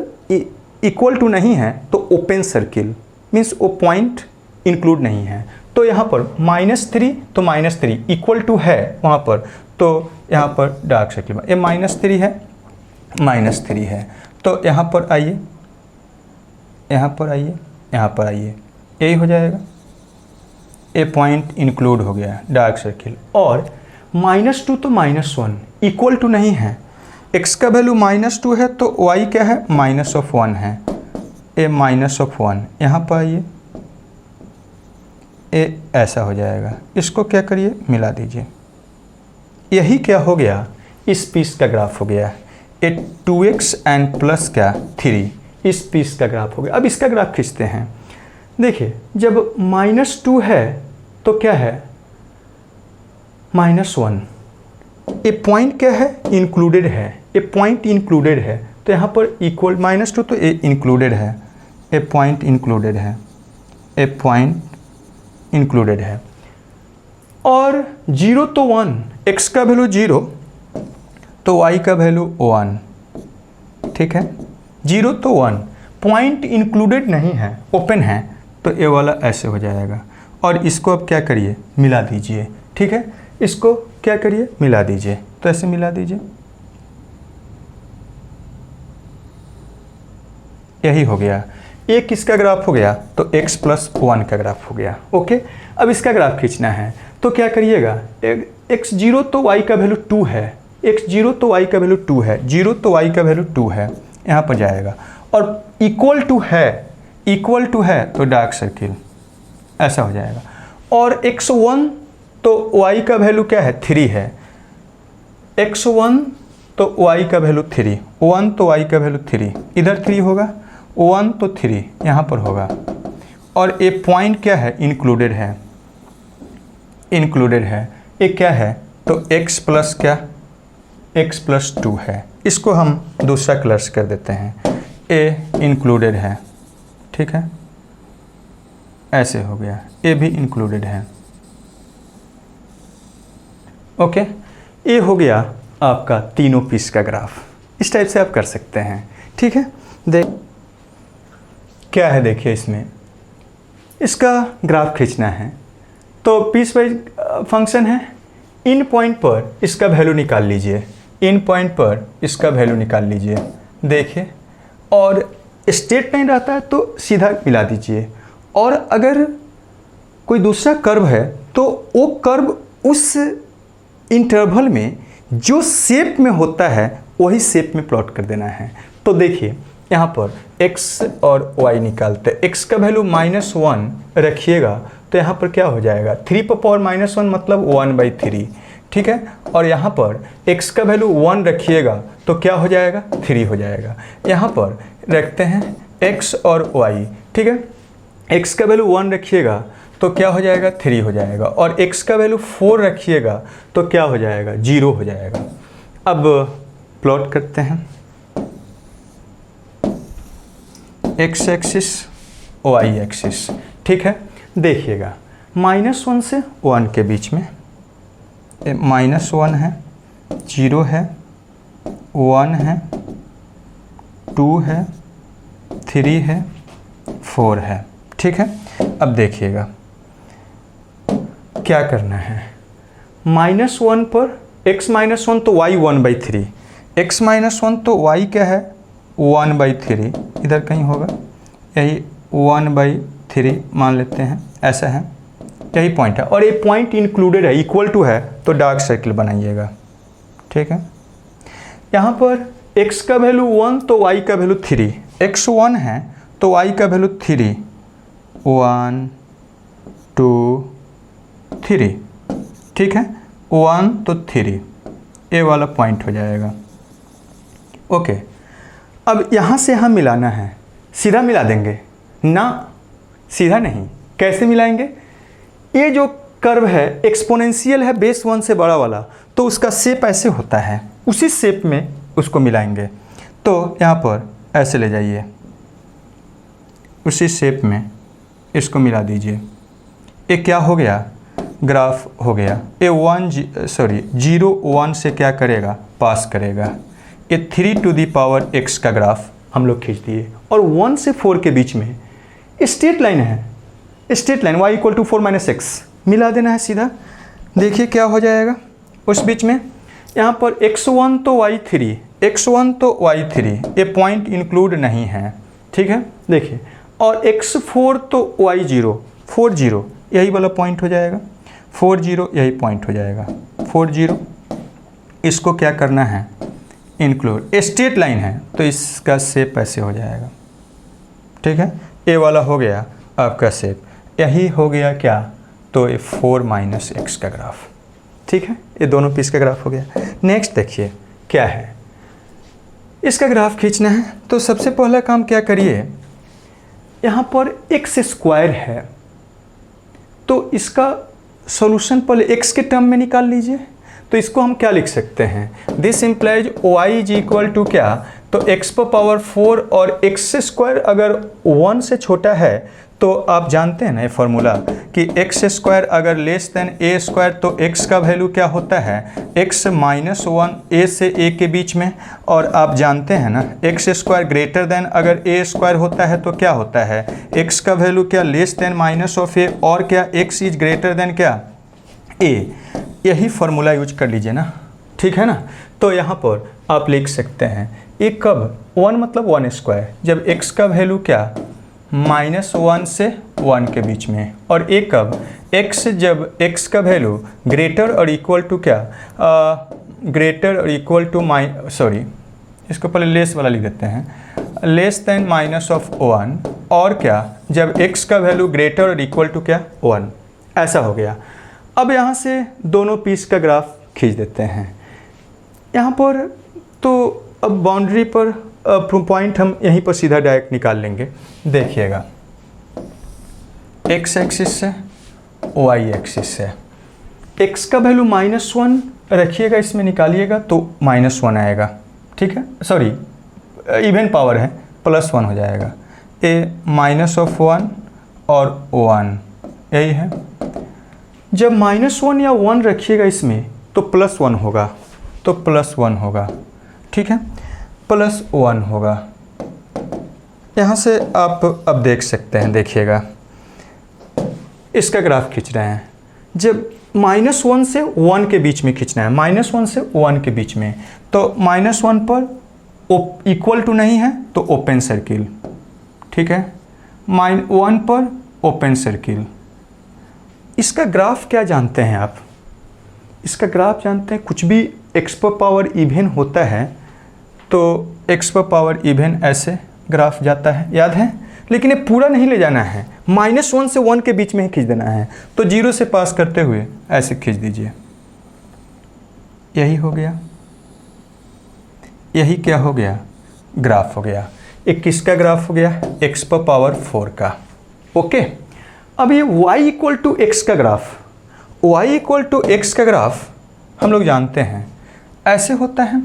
इक्वल टू नहीं है तो ओपन सर्किल मीन्स वो पॉइंट इंक्लूड नहीं है। तो यहाँ पर -3 तो -3 इक्वल टू है वहाँ पर, तो यहाँ पर डार्क सर्किल ये -3 है, -3 है, तो यहाँ पर आइए, यहाँ पर आइए, यहाँ पर आइए, यही हो जाएगा, ए पॉइंट इंक्लूड हो गया डार्क सर्किल। और -2 तो -1 इक्वल टू नहीं है, x का वैल्यू -2 है तो y क्या है, -1 है, ए -1, यहाँ पर आइए, ए ऐसा हो जाएगा, इसको क्या करिए मिला दीजिए, यही क्या हो गया, इस पीस का ग्राफ हो गया, ए 2x एंड प्लस क्या 3, इस पीस का ग्राफ हो गया। अब इसका ग्राफ खींचते हैं, देखिए जब -2 है तो क्या है -1, ए पॉइंट क्या है इंक्लूडेड है, ए पॉइंट इंक्लूडेड है, तो यहाँ पर इक्वल -2 तो ए इंक्लूडेड है, ए पॉइंट इंक्लूडेड है, ए पॉइंट इंक्लूडेड है। और 0 तो 1, x का वैल्यू 0 तो y का वैल्यू 1, ठीक है, 0 तो 1, पॉइंट इंक्लूडेड नहीं है, ओपन है, तो ये वाला ऐसे हो जाएगा। और इसको अब क्या करिए मिला दीजिए, ठीक है, इसको क्या करिए मिला दीजिए, तो ऐसे मिला दीजिए, यही हो गया, एक इसका ग्राफ हो गया तो x + 1 का ग्राफ हो गया। ओके, अब इसका ग्राफ खींचना है तो क्या करिएगा, x0 तो y का वैल्यू 2 है, x0 तो y का वैल्यू 2 है, 0 तो y का वैल्यू 2 है, यहाँ पर जाएगा, और इक्वल टू है तो डार्क सर्किल ऐसा हो जाएगा। और x1 तो y का वैल्यू क्या है 3 है, x1 तो y का वैल्यू 3, 1 तो y का वैल्यू 3, इधर 3 होगा, 1 तो 3 यहाँ पर होगा, और ए पॉइंट क्या है इंक्लूडेड है, ये क्या है तो x प्लस क्या, x + 2 है, इसको हम दूसरा कलर से कर देते हैं, ए इंक्लूडेड है, ठीक है, ऐसे हो गया, ए भी इंक्लूडेड है। ओके, ये हो गया आपका तीनों पीस का ग्राफ, इस टाइप से आप कर सकते हैं, ठीक है। क्या है देखिए, इसमें इसका ग्राफ खींचना है तो पीस वाइज फंक्शन है, इन पॉइंट पर इसका वैल्यू निकाल लीजिए, इन पॉइंट पर इसका वैल्यू निकाल लीजिए, देखिए, और स्टेट नहीं रहता है तो सीधा मिला दीजिए। और अगर कोई दूसरा कर्व है तो वो कर्व उस इंटरवल में जो शेप में होता है वही शेप में प्लॉट कर देना है। तो देखिए यहाँ पर x और y निकालते हैं, x का वैल्यू -1 रखिएगा तो यहाँ पर क्या हो जाएगा, 3 पर पावर -1 मतलब 1/3, ठीक है, और यहाँ पर x का वैल्यू 1 रखिएगा तो क्या हो जाएगा 3 हो जाएगा। यहाँ पर रखते हैं x और y, ठीक है, x का वैल्यू 1 रखिएगा तो क्या हो जाएगा 3 हो जाएगा, और x का वैल्यू 4 रखिएगा तो क्या हो जाएगा 0 हो जाएगा। अब प्लॉट करते हैं, x एक्सिस y एक्सिस, ठीक है, देखिएगा -1 से 1 के बीच में -1 है, 0 है, 1 है, 2 है, 3 है, 4 है, ठीक है। अब देखिएगा क्या करना है, -1 पर x -1 तो y 1/3, x -1 तो y क्या है 1/3, इधर कहीं होगा, यही 1/3 मान लेते हैं, ऐसा है, यही पॉइंट है, और ये पॉइंट इंक्लूडेड है, इक्वल टू है तो डार्क सर्किल बनाइएगा, ठीक है। यहाँ पर x का वैल्यू 1 तो y का वैल्यू 3, x 1 है तो y का वैल्यू 3, 1 2 3, ठीक है, 1 तो 3, ये वाला पॉइंट हो जाएगा। ओके, अब यहाँ से हम मिलाना है, सीधा मिला देंगे ना, सीधा नहीं, कैसे मिलाएंगे, ये जो कर्व है एक्सपोनेंशियल है बेस 1 से बड़ा वाला, तो उसका शेप ऐसे होता है, उसी शेप में उसको मिलाएंगे। तो यहाँ पर ऐसे ले जाइए, उसी शेप में इसको मिला दीजिए, ये क्या हो गया ग्राफ हो गया। ये 0 1 से क्या करेगा, पास करेगा। ये 3 टू दी पावर x का ग्राफ हम लोग खींच दिए। और 1 से 4 के बीच में स्ट्रेट लाइन है, स्ट्रेट लाइन y = 4 - x मिला देना है सीधा। देखिए क्या हो जाएगा उस बीच में, यहाँ पर x1 तो y3, x1 तो y3, ये पॉइंट इंक्लूड नहीं है, ठीक है। देखिए, और x4 तो y0, 40 यही वाला पॉइंट हो जाएगा, 40 यही पॉइंट हो जाएगा, 40 इसको क्या करना है, इंक्लूड। स्ट्रेट लाइन है तो इसका शेप ऐसे हो जाएगा, ठीक है। ये वाला हो गया आपका शेप, यही हो गया क्या, तो ये 4 - x का ग्राफ, ठीक है। ये दोनों पीस का ग्राफ हो गया। नेक्स्ट देखिए क्या है, इसका ग्राफ खींचना है। तो सबसे पहला काम क्या करिए, यहाँ पर x² है तो इसका सॉल्यूशन पहले x के टर्म में निकाल लीजिए। तो इसको हम क्या लिख सकते हैं, दिस इम्प्लाइज y = क्या, तो x⁴ और x² अगर 1 से छोटा है तो आप जानते हैं ना ये फॉर्मूला कि x² अगर लेस देन a² तो x का वैल्यू क्या होता है, x - 1 a से a के बीच में। और आप जानते हैं ना x² ग्रेटर देन अगर a² होता है तो क्या होता है, x का वैल्यू क्या, लेस देन -a, और क्या x इज ग्रेटर देन क्या, a। यही फार्मूला यूज कर लीजिए ना, ठीक है ना। तो यहाँ पर आप लिख सकते हैं ये कब, 1 मतलब 1², जब x का वैल्यू क्या, -1 से 1 के बीच में, और एक कब, x जब x का वैल्यू ग्रेटर और इक्वल टू क्या, ग्रेटर और इक्वल टू इसको पहले लेस वाला लिख देते हैं, लेस देन -1, और क्या जब x का वैल्यू ग्रेटर और इक्वल टू क्या, 1। ऐसा हो गया। अब यहाँ से दोनों पीस का ग्राफ खींच देते हैं यहाँ पर। तो अब बाउंड्री पर पॉइंट हम यहीं पर सीधा डायरेक्ट निकाल लेंगे। देखिएगा, x एक्सिस से y एक्सिस से x का वैल्यू -1 रखिएगा, इसमें निकालिएगा तो -1 आएगा, ठीक है। सॉरी, इवन पावर है, +1 हो जाएगा। a -1 और 1 यही है। जब -1 या 1 रखिएगा इसमें तो +1 होगा, तो +1 होगा, ठीक है, +1 होगा। यहाँ से आप अब देख सकते हैं, देखिएगा इसका ग्राफ खींच रहे हैं। जब -1 से 1 के बीच में खींचना है, -1 से 1 के बीच में, तो -1 पर इक्वल टू नहीं है तो ओपन सर्किल, ठीक है, -1 पर ओपन सर्किल। इसका ग्राफ क्या जानते हैं आप, इसका ग्राफ जानते हैं, कुछ भी x⁻ इवन होता है तो x⁻ इवन ऐसे ग्राफ जाता है, याद है। लेकिन ये पूरा नहीं ले जाना है, -1 से 1 के बीच में ही खींच देना है। तो 0 से पास करते हुए ऐसे खींच दीजिए, यही हो गया, यही क्या हो गया, ग्राफ हो गया। एक किसका ग्राफ हो गया, x⁻4 का, ओके। अब ये y = x का ग्राफ, y = x का ग्राफ हम लोग जानते हैं ऐसे होता है,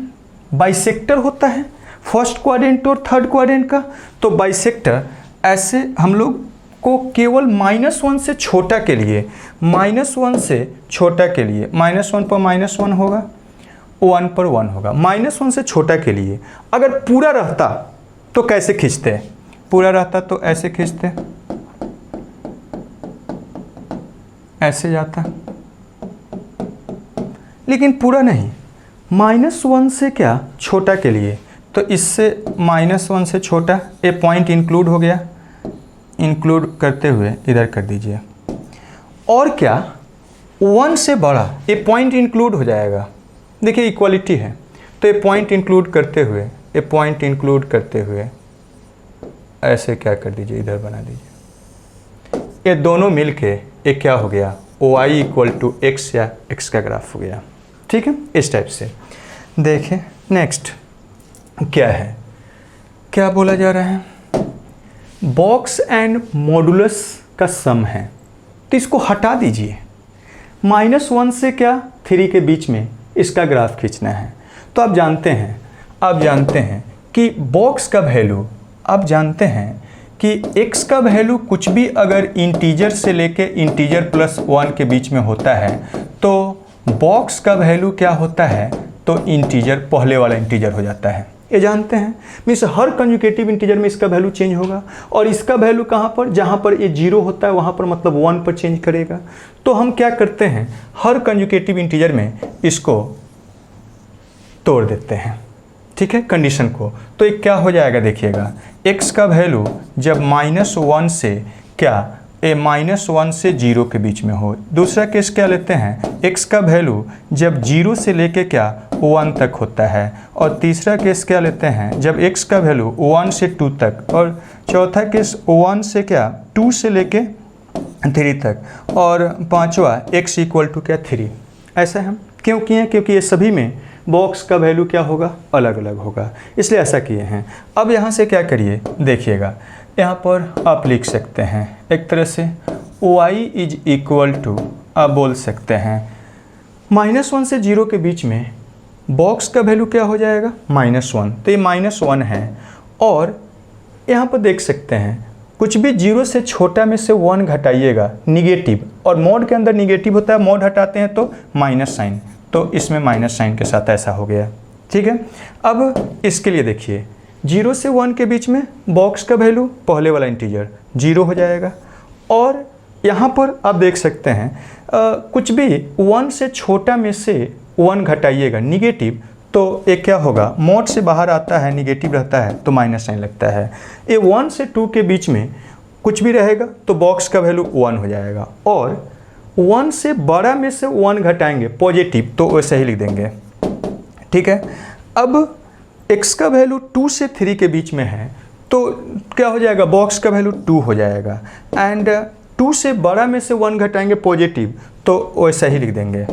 बाइसेक्टर होता है, फर्स्ट क्वाड्रेंट और थर्ड क्वाड्रेंट का। तो बाइसेक्टर ऐसे हम लोग को केवल -1 से छोटा के लिए, -1 से छोटा के लिए, -1 पर -1 होगा, 1 पर 1 होगा, -1 से छोटा के लिए। अगर पूरा रहता तो कैसे खींचते, पूरा रहता तो ऐसे खींचते, ऐसे जाता, लेकिन पूरा नहीं, -1 से क्या, छोटा के लिए। तो इससे -1 से छोटा, ये पॉइंट इंक्लूड हो गया, इंक्लूड करते हुए इधर कर दीजिए। और क्या, 1 से बड़ा, ये पॉइंट इंक्लूड हो जाएगा। देखिए इक्वालिटी है, तो ये पॉइंट इंक्लूड करते हुए, ये पॉइंट इंक्लूड करते हुए ऐसे क्या कर दीजिए, इधर बना दीजिए। ये दोनों मिलके ये क्या हो गया, y = x या x का ग्राफ हो गया, ठीक है। इस टाइप से देखें। नेक्स्ट क्या है, क्या बोला जा रहा है, बॉक्स एंड मॉडुलस का सम है। तो इसको हटा दीजिए, -1 से क्या, 3 के बीच में इसका ग्राफ खींचना है। तो आप जानते हैं कि बॉक्स का वैल्यू, आप जानते हैं कि x का वैल्यू कुछ भी अगर इंटीजर से लेके इंटीजर +1 के बीच में होता है तो बॉक्स का वैल्यू क्या होता है, तो इंटीजर पहले वाला इंटीजर हो जाता है। ये जानते हैं, मीन्स हर कंजुगेटिव इंटीजर में इसका वैल्यू चेंज होगा और इसका वैल्यू कहाँ पर, जहाँ पर ये 0 होता है वहाँ पर मतलब 1 पर चेंज करेगा। तो हम क्या करते हैं, हर कंजुगेटिव इंटीजर में इसको तोड़ देते हैं, ठीक है, कंडीशन को। तो एक क्या हो जाएगा देखिएगा, x का वैल्यू जब -1 से क्या -1 से 0 के बीच में हो। दूसरा केस क्या लेते हैं, x का वैल्यू जब 0 से लेके क्या 1 तक होता है। और तीसरा केस क्या लेते हैं, जब x का वैल्यू 1 से 2 तक। और चौथा केस 1 से क्या 2 से लेके 3 तक। और पांचवा x = क्या 3। ऐसा हम क्यों किए, क्योंकि ये सभी में बॉक्स का वैल्यू क्या होगा, अलग अलग होगा, इसलिए ऐसा किए हैं। अब यहाँ से क्या करिए देखिएगा, यहाँ पर आप लिख सकते हैं एक तरह से y = आप बोल सकते हैं -1 से 0 के बीच में बॉक्स का वैल्यू क्या हो जाएगा, -1। तो ये -1 है। और यहाँ पर देख सकते हैं कुछ भी 0 से छोटा में से 1 घटाइएगा निगेटिव, और मोड के अंदर निगेटिव होता है, मोड हटाते हैं तो माइनस साइन, तो इसमें माइनस साइन के साथ ऐसा हो गया, ठीक है। अब इसके लिए देखिए 0 से 1 के बीच में बॉक्स का वैल्यू पहले वाला इंटीजर 0 हो जाएगा। और यहाँ पर आप देख सकते हैं कुछ भी 1 से छोटा में से 1 घटाइएगा निगेटिव, तो ये क्या होगा, मोड से बाहर आता है, निगेटिव रहता है तो माइनस साइन लगता है। ये 1 से 2 के बीच में कुछ भी रहेगा तो बॉक्स का वैल्यू 1 हो जाएगा। और 1 से बड़ा में से 1 घटाएंगे पॉजिटिव तो वैसे ही लिख देंगे, ठीक है। अब x का वैल्यू 2 से 3 के बीच में है तो क्या हो जाएगा, बॉक्स का वैल्यू 2 हो जाएगा। एंड 2 से बड़ा में से 1 घटाएंगे पॉजिटिव तो वैसा ही लिख देंगे।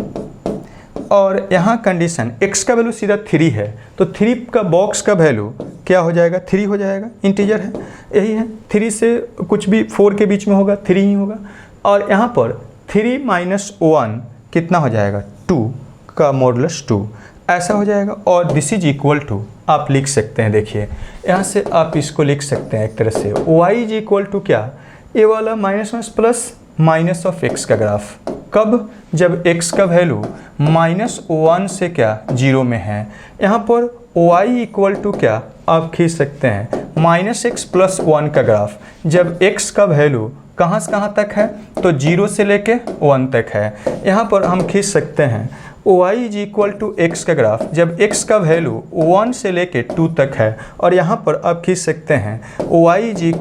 और यहाँ कंडीशन x का वैल्यू सीधा 3 है तो 3 का बॉक्स का वैल्यू क्या हो जाएगा, 3 हो जाएगा, इंटीजर है, यही है। 3 से कुछ भी 4 के बीच में होगा 3 ही होगा। और यहाँ पर 3 - 1 कितना हो जाएगा, 2 का मॉडुलस 2 ऐसा हो जाएगा। और दिस इज इक्वल टू आप लिख सकते हैं, देखिए यहाँ से आप इसको लिख सकते हैं एक तरह से y = क्या, ये वाला -1 प्लस माइनस ऑफ x का ग्राफ। कब, जब x का वैल्यू -1 से क्या 0 में है। यहाँ पर y = क्या आप खींच सकते हैं -x + 1 का ग्राफ। जब x का वैल्यू कहाँ से कहाँ तक है, तो 0 से लेके 1 तक है। यहाँ पर हम खींच सकते हैं y = x का ग्राफ जब x का वैल्यू 1 से लेके 2 तक है। और यहाँ पर आप खींच सकते हैं y =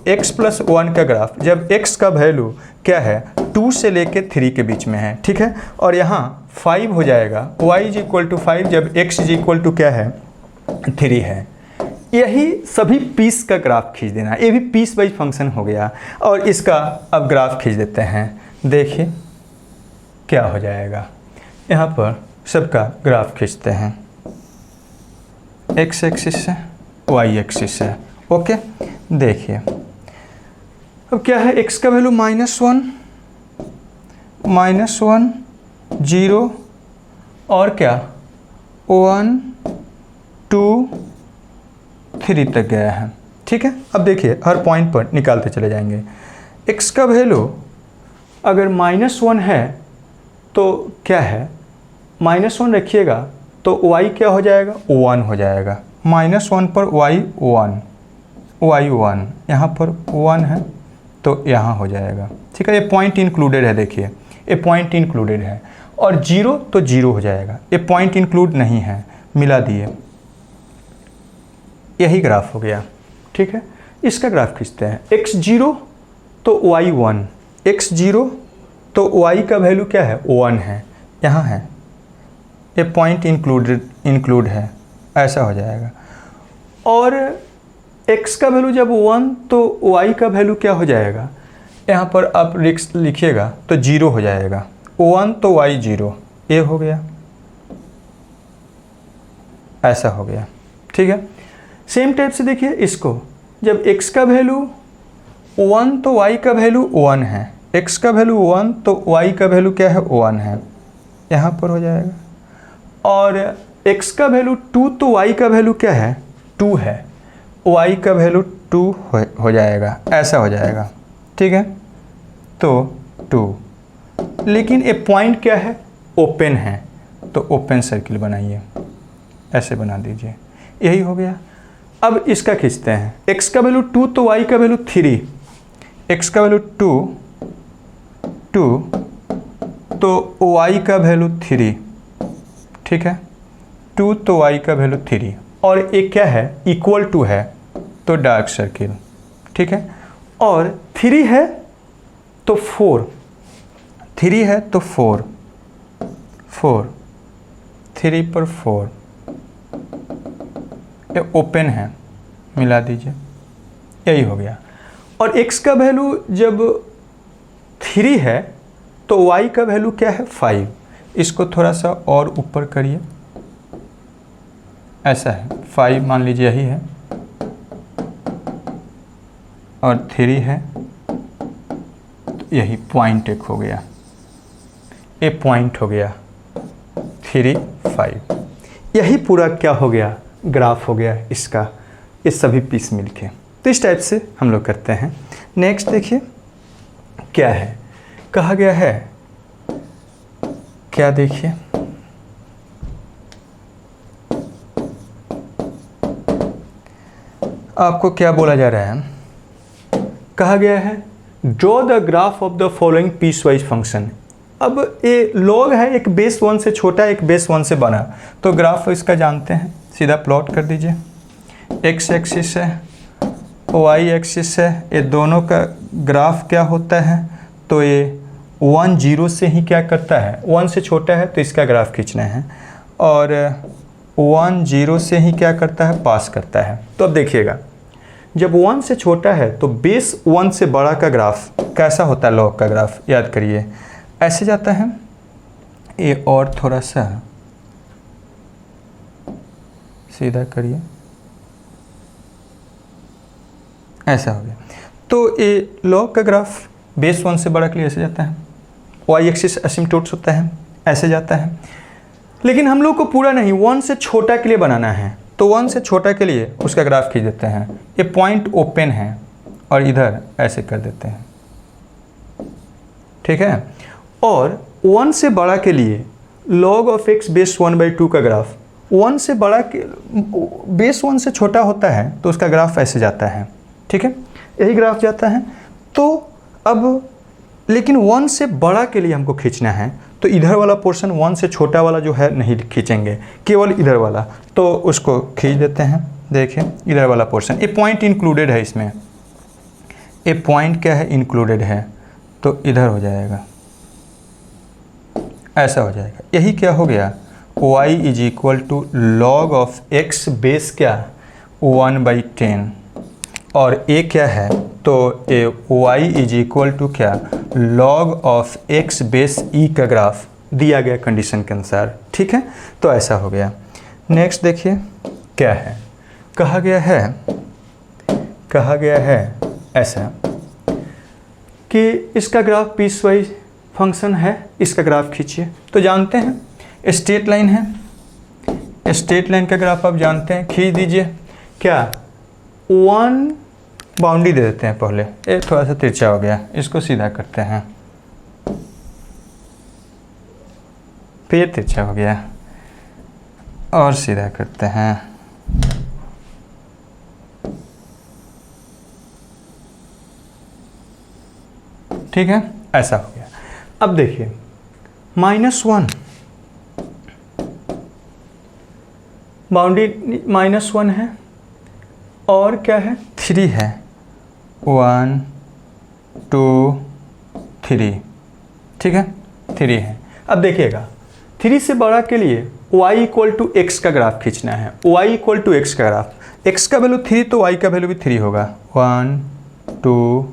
x + 1 का ग्राफ जब x का वैल्यू क्या है 2 से लेके 3 के बीच में है, ठीक है। और यहाँ 5 हो जाएगा, y = 5 जब x = क्या है 3 है। यही सभी पीस का ग्राफ खींच देना, ये भी पीस वाइज फंक्शन हो गया। और इसका अब ग्राफ खींच देते हैं, देखिए क्या हो जाएगा। यहाँ पर सबका ग्राफ खींचते हैं, x एक्सिस से y एक्सिस से, ओके। देखिए अब क्या है, x का वैल्यू -1 0 और क्या 1 2 3 तक गया है, ठीक है। अब देखिए हर पॉइंट पर निकालते चले जाएंगे। x का वैल्यू अगर -1 है तो क्या है, -1 रखिएगा तो y क्या हो जाएगा, 1 हो जाएगा। -1 पर y 1, यहाँ पर 1 है तो यहाँ हो जाएगा, ठीक है। ये पॉइंट इंक्लूडेड है, देखिए ये पॉइंट इंक्लूडेड है। और 0 तो 0 हो जाएगा, ये पॉइंट इंक्लूड नहीं है, मिला दिए, यही ग्राफ हो गया, ठीक है। इसका ग्राफ खींचते हैं, x0 तो y 1, x0 तो y का वैल्यू क्या है 1 है, यहाँ है, ये पॉइंट इंक्लूड है, ऐसा हो जाएगा। और x का वैल्यू जब 1 तो y का वैल्यू क्या हो जाएगा, यहाँ पर आप लिखिएगा तो 0 हो जाएगा, 1 तो y 0, ये हो गया, ऐसा हो गया, ठीक है। सेम टाइप से देखिए इसको, जब x का वैल्यू 1 तो y का वैल्यू 1 है, x का वैल्यू 1 तो y का वैल्यू क्या है 1 है, यहाँ पर हो जाएगा। और x का वैल्यू 2 तो y का वैल्यू क्या है 2 है, y का वैल्यू 2 हो जाएगा, ऐसा हो जाएगा, ठीक है। तो 2, लेकिन ये पॉइंट क्या है, ओपन है, तो ओपन सर्किल बनाइए, ऐसे बना दीजिए, यही हो गया। अब इसका खींचते हैं, x का वैल्यू 2 तो y का वैल्यू 3, x का वैल्यू 2 तो y का वैल्यू 3, ठीक है। 2 तो y का वैल्यू 3, और एक क्या है, इक्वल टू है, तो डार्क सर्किल, ठीक है। और 3 है तो 4, 3 है तो 4, 3 पर 4, ये ओपन है, मिला दीजिए, यही हो गया। और x का वैल्यू जब 3 है तो y का वैल्यू क्या है, 5, इसको थोड़ा सा और ऊपर करिए, ऐसा है, 5 मान लीजिए यही है, और 3 है, तो यही पॉइंट एक हो गया, ये पॉइंट हो गया 3, 5, यही पूरा क्या हो गया, ग्राफ हो गया इसका, ये सभी पीस मिलके। तो इस टाइप से हम लोग करते हैं। नेक्स्ट देखिए क्या है, कहा गया है, क्या देखिए, आपको क्या बोला जा रहा है, कहा गया है draw the graph of the following piecewise function. अब ये लॉग है, एक बेस 1 से छोटा, एक बेस 1 से बड़ा, तो ग्राफ इसका जानते हैं, सीधा प्लॉट कर दीजिए। x एक्सिस है, y एक्सिस है, ये दोनों का ग्राफ क्या होता है, तो ये 1 0 से ही क्या करता है, 1 से छोटा है तो इसका ग्राफ खींचना है, और 1 0 से ही क्या करता है, पास करता है। तो अब देखिएगा, जब 1 से छोटा है तो बेस 1 से बड़ा का ग्राफ कैसा होता है, लॉग का ग्राफ, याद करिए, ऐसे जाता है, ये और थोड़ा सा सीधा करिए, ऐसा हो गया। तो ये लॉग का ग्राफ बेस 1 से बड़ा के लिए ऐसे जाता है, वाई एक्सिस असिम्प्टोट्स होता है, ऐसे जाता है। लेकिन हम लोग को पूरा नहीं, 1 से छोटा के लिए बनाना है, तो 1 से छोटा के लिए उसका ग्राफ खींच देते हैं, ये पॉइंट ओपन है, और इधर ऐसे कर देते हैं, ठीक है। और 1 से बड़ा के लिए log ऑफ x बेस 1/2 का ग्राफ, 1 से बड़ा के बेस 1 से छोटा होता है तो उसका ग्राफ ऐसे जाता है, ठीक है, यही ग्राफ जाता है। तो अब लेकिन 1 से बड़ा के लिए हमको खींचना है, तो इधर वाला पोर्शन 1 से छोटा वाला जो है नहीं खींचेंगे, केवल इधर वाला, तो उसको खींच देते हैं। देखिए इधर वाला पोर्शन, ये पॉइंट इंक्लूडेड है इसमें, ये पॉइंट क्या है, इंक्लूडेड है, तो इधर हो जाएगा, ऐसा हो जाएगा। यही क्या हो गया, y is equal to log of x base क्या 1/10, और a क्या है, तो ये y इज इक्वल टू क्या log of x base e का ग्राफ दिया गया कंडीशन के अनुसार, ठीक है। तो ऐसा हो गया। नेक्स्ट देखिए क्या है, कहा गया है ऐसा कि इसका ग्राफ पीस वाइज फंक्शन है, इसका ग्राफ खींचिए। तो जानते हैं स्ट्रेट लाइन है, स्ट्रेट लाइन का ग्राफ आप जानते हैं, खींच दीजिए। क्या 1 बाउंड्री दे देते हैं पहले, ये थोड़ा सा तिरछा हो गया, इसको सीधा करते हैं, फिर तिरछा हो गया और सीधा करते हैं, ठीक है, ऐसा हो गया। अब देखिए -1 बाउंड्री -1 है, और क्या है 3 है, 1 2 3, ठीक है, 3 है। अब देखिएगा 3 से बड़ा के लिए y इक्वल टू एक्स का ग्राफ खींचना है, y इक्वल टू एक्स का ग्राफ, x का वैल्यू 3 तो y का वैल्यू भी 3 होगा, 1 2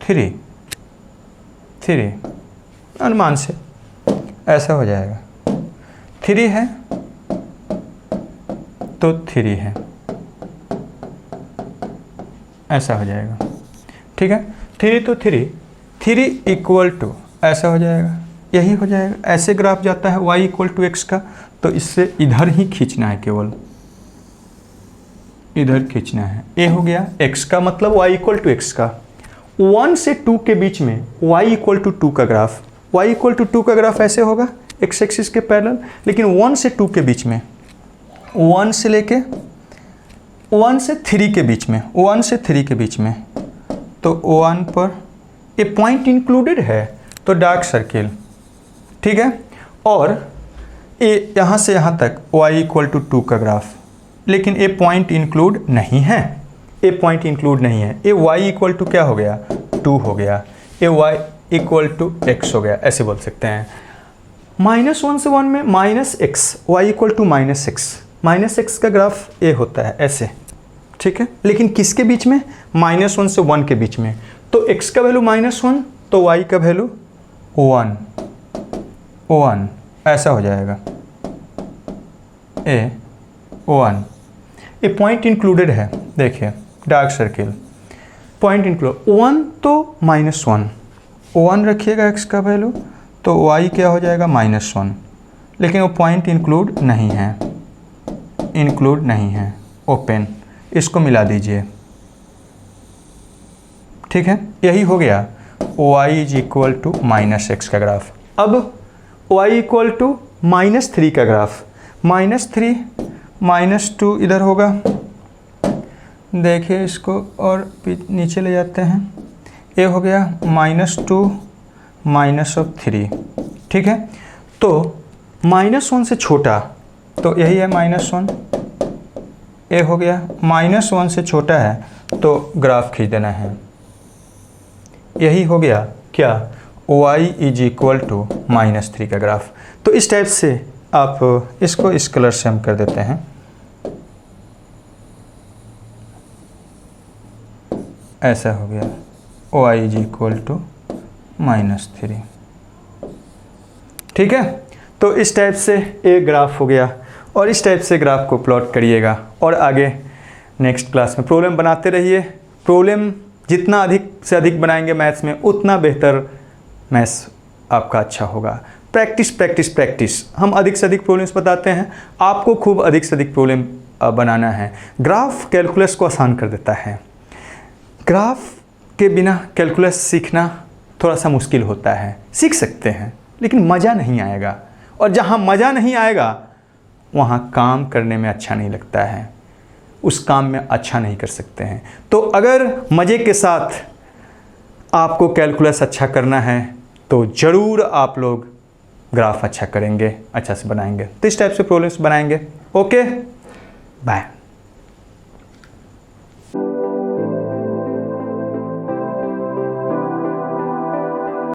3 अनुमान से ऐसा हो जाएगा, 3 है तो 3 है, ऐसा हो जाएगा, ठीक है। 3 तो 3 इक्वल टू ऐसा हो जाएगा, यही हो जाएगा। ऐसे ग्राफ जाता है y इक्वल टू एक्स का, तो इससे इधर ही खींचना है केवल, इधर खींचना है। ए हो गया x का, मतलब y इक्वल टू एक्स का। 1 से 2 के बीच में y इक्वल टू 2 का ग्राफ, y इक्वल टू 2 का ग्राफ ऐसे होगा x एक्सिस के पैरेलल। लेकिन 1 से 2 के बीच में, 1 से लेके 1 से 3 के बीच में, 1 से 3 के बीच में, तो 1 पर ये पॉइंट इंक्लूडेड है तो डार्क सर्किल, ठीक है। और ये यहाँ से यहाँ तक y इक्वल टू 2 का ग्राफ, लेकिन ये पॉइंट इंक्लूड नहीं है, ये पॉइंट इंक्लूड नहीं है। ये y इक्वल टू क्या हो गया, 2 हो गया, ये y इक्वल टू x हो गया, ऐसे बोल सकते हैं। -1 से 1 में -x, y equal to -x, -x का ग्राफ ये होता है ऐसे, ठीक है। लेकिन किसके बीच में, -1 से 1 के बीच में, तो x का वैल्यू -1 तो y का वैल्यू 1 ऐसा हो जाएगा, ए 1। ये पॉइंट इंक्लूडेड है, देखिए डार्क सर्किल, पॉइंट इंक्लूड 1 तो -1 रखिएगा x का वैल्यू, तो y क्या हो जाएगा -1। लेकिन वो पॉइंट इंक्लूड नहीं है, ओपन, इसको मिला दीजिए, ठीक है। यही हो गया y is equal to -x का ग्राफ। अब y इक्वल टू -3 का ग्राफ, -3 -2 इधर होगा, देखिए इसको और नीचे ले जाते हैं, ये हो गया -2 -3, ठीक है। तो -1 से छोटा तो यही है -1, ये हो गया, -1 से छोटा है तो ग्राफ खींच देना है, यही हो गया क्या, y इज इक्वल टू -3 का ग्राफ। तो इस टाइप से आप इसको इस कलर से हम कर देते हैं, ऐसा हो गया y इज इक्वल टू -3, ठीक है। तो इस टाइप से एक ग्राफ हो गया, और इस टाइप से ग्राफ को प्लॉट करिएगा और आगे नेक्स्ट क्लास में प्रॉब्लम बनाते रहिए। प्रॉब्लम जितना अधिक से अधिक बनाएंगे मैथ्स में, उतना बेहतर मैथ्स आपका अच्छा होगा। प्रैक्टिस प्रैक्टिस प्रैक्टिस, हम अधिक से अधिक प्रॉब्लम्स बताते हैं, आपको खूब अधिक से अधिक प्रॉब्लम बनाना है। ग्राफ कैलकुलस को आसान कर देता है, ग्राफ के बिना कैलकुलस सीखना थोड़ा सा मुश्किल होता है। सीख सकते हैं लेकिन मज़ा नहीं आएगा, और जहाँ मज़ा नहीं आएगा वहाँ काम करने में अच्छा नहीं लगता है, उस काम में अच्छा नहीं कर सकते हैं। तो अगर मज़े के साथ आपको कैलकुलस अच्छा करना है तो ज़रूर आप लोग ग्राफ अच्छा करेंगे, अच्छा से बनाएंगे। तो इस टाइप से प्रॉब्लम्स बनाएंगे। Okay, bye.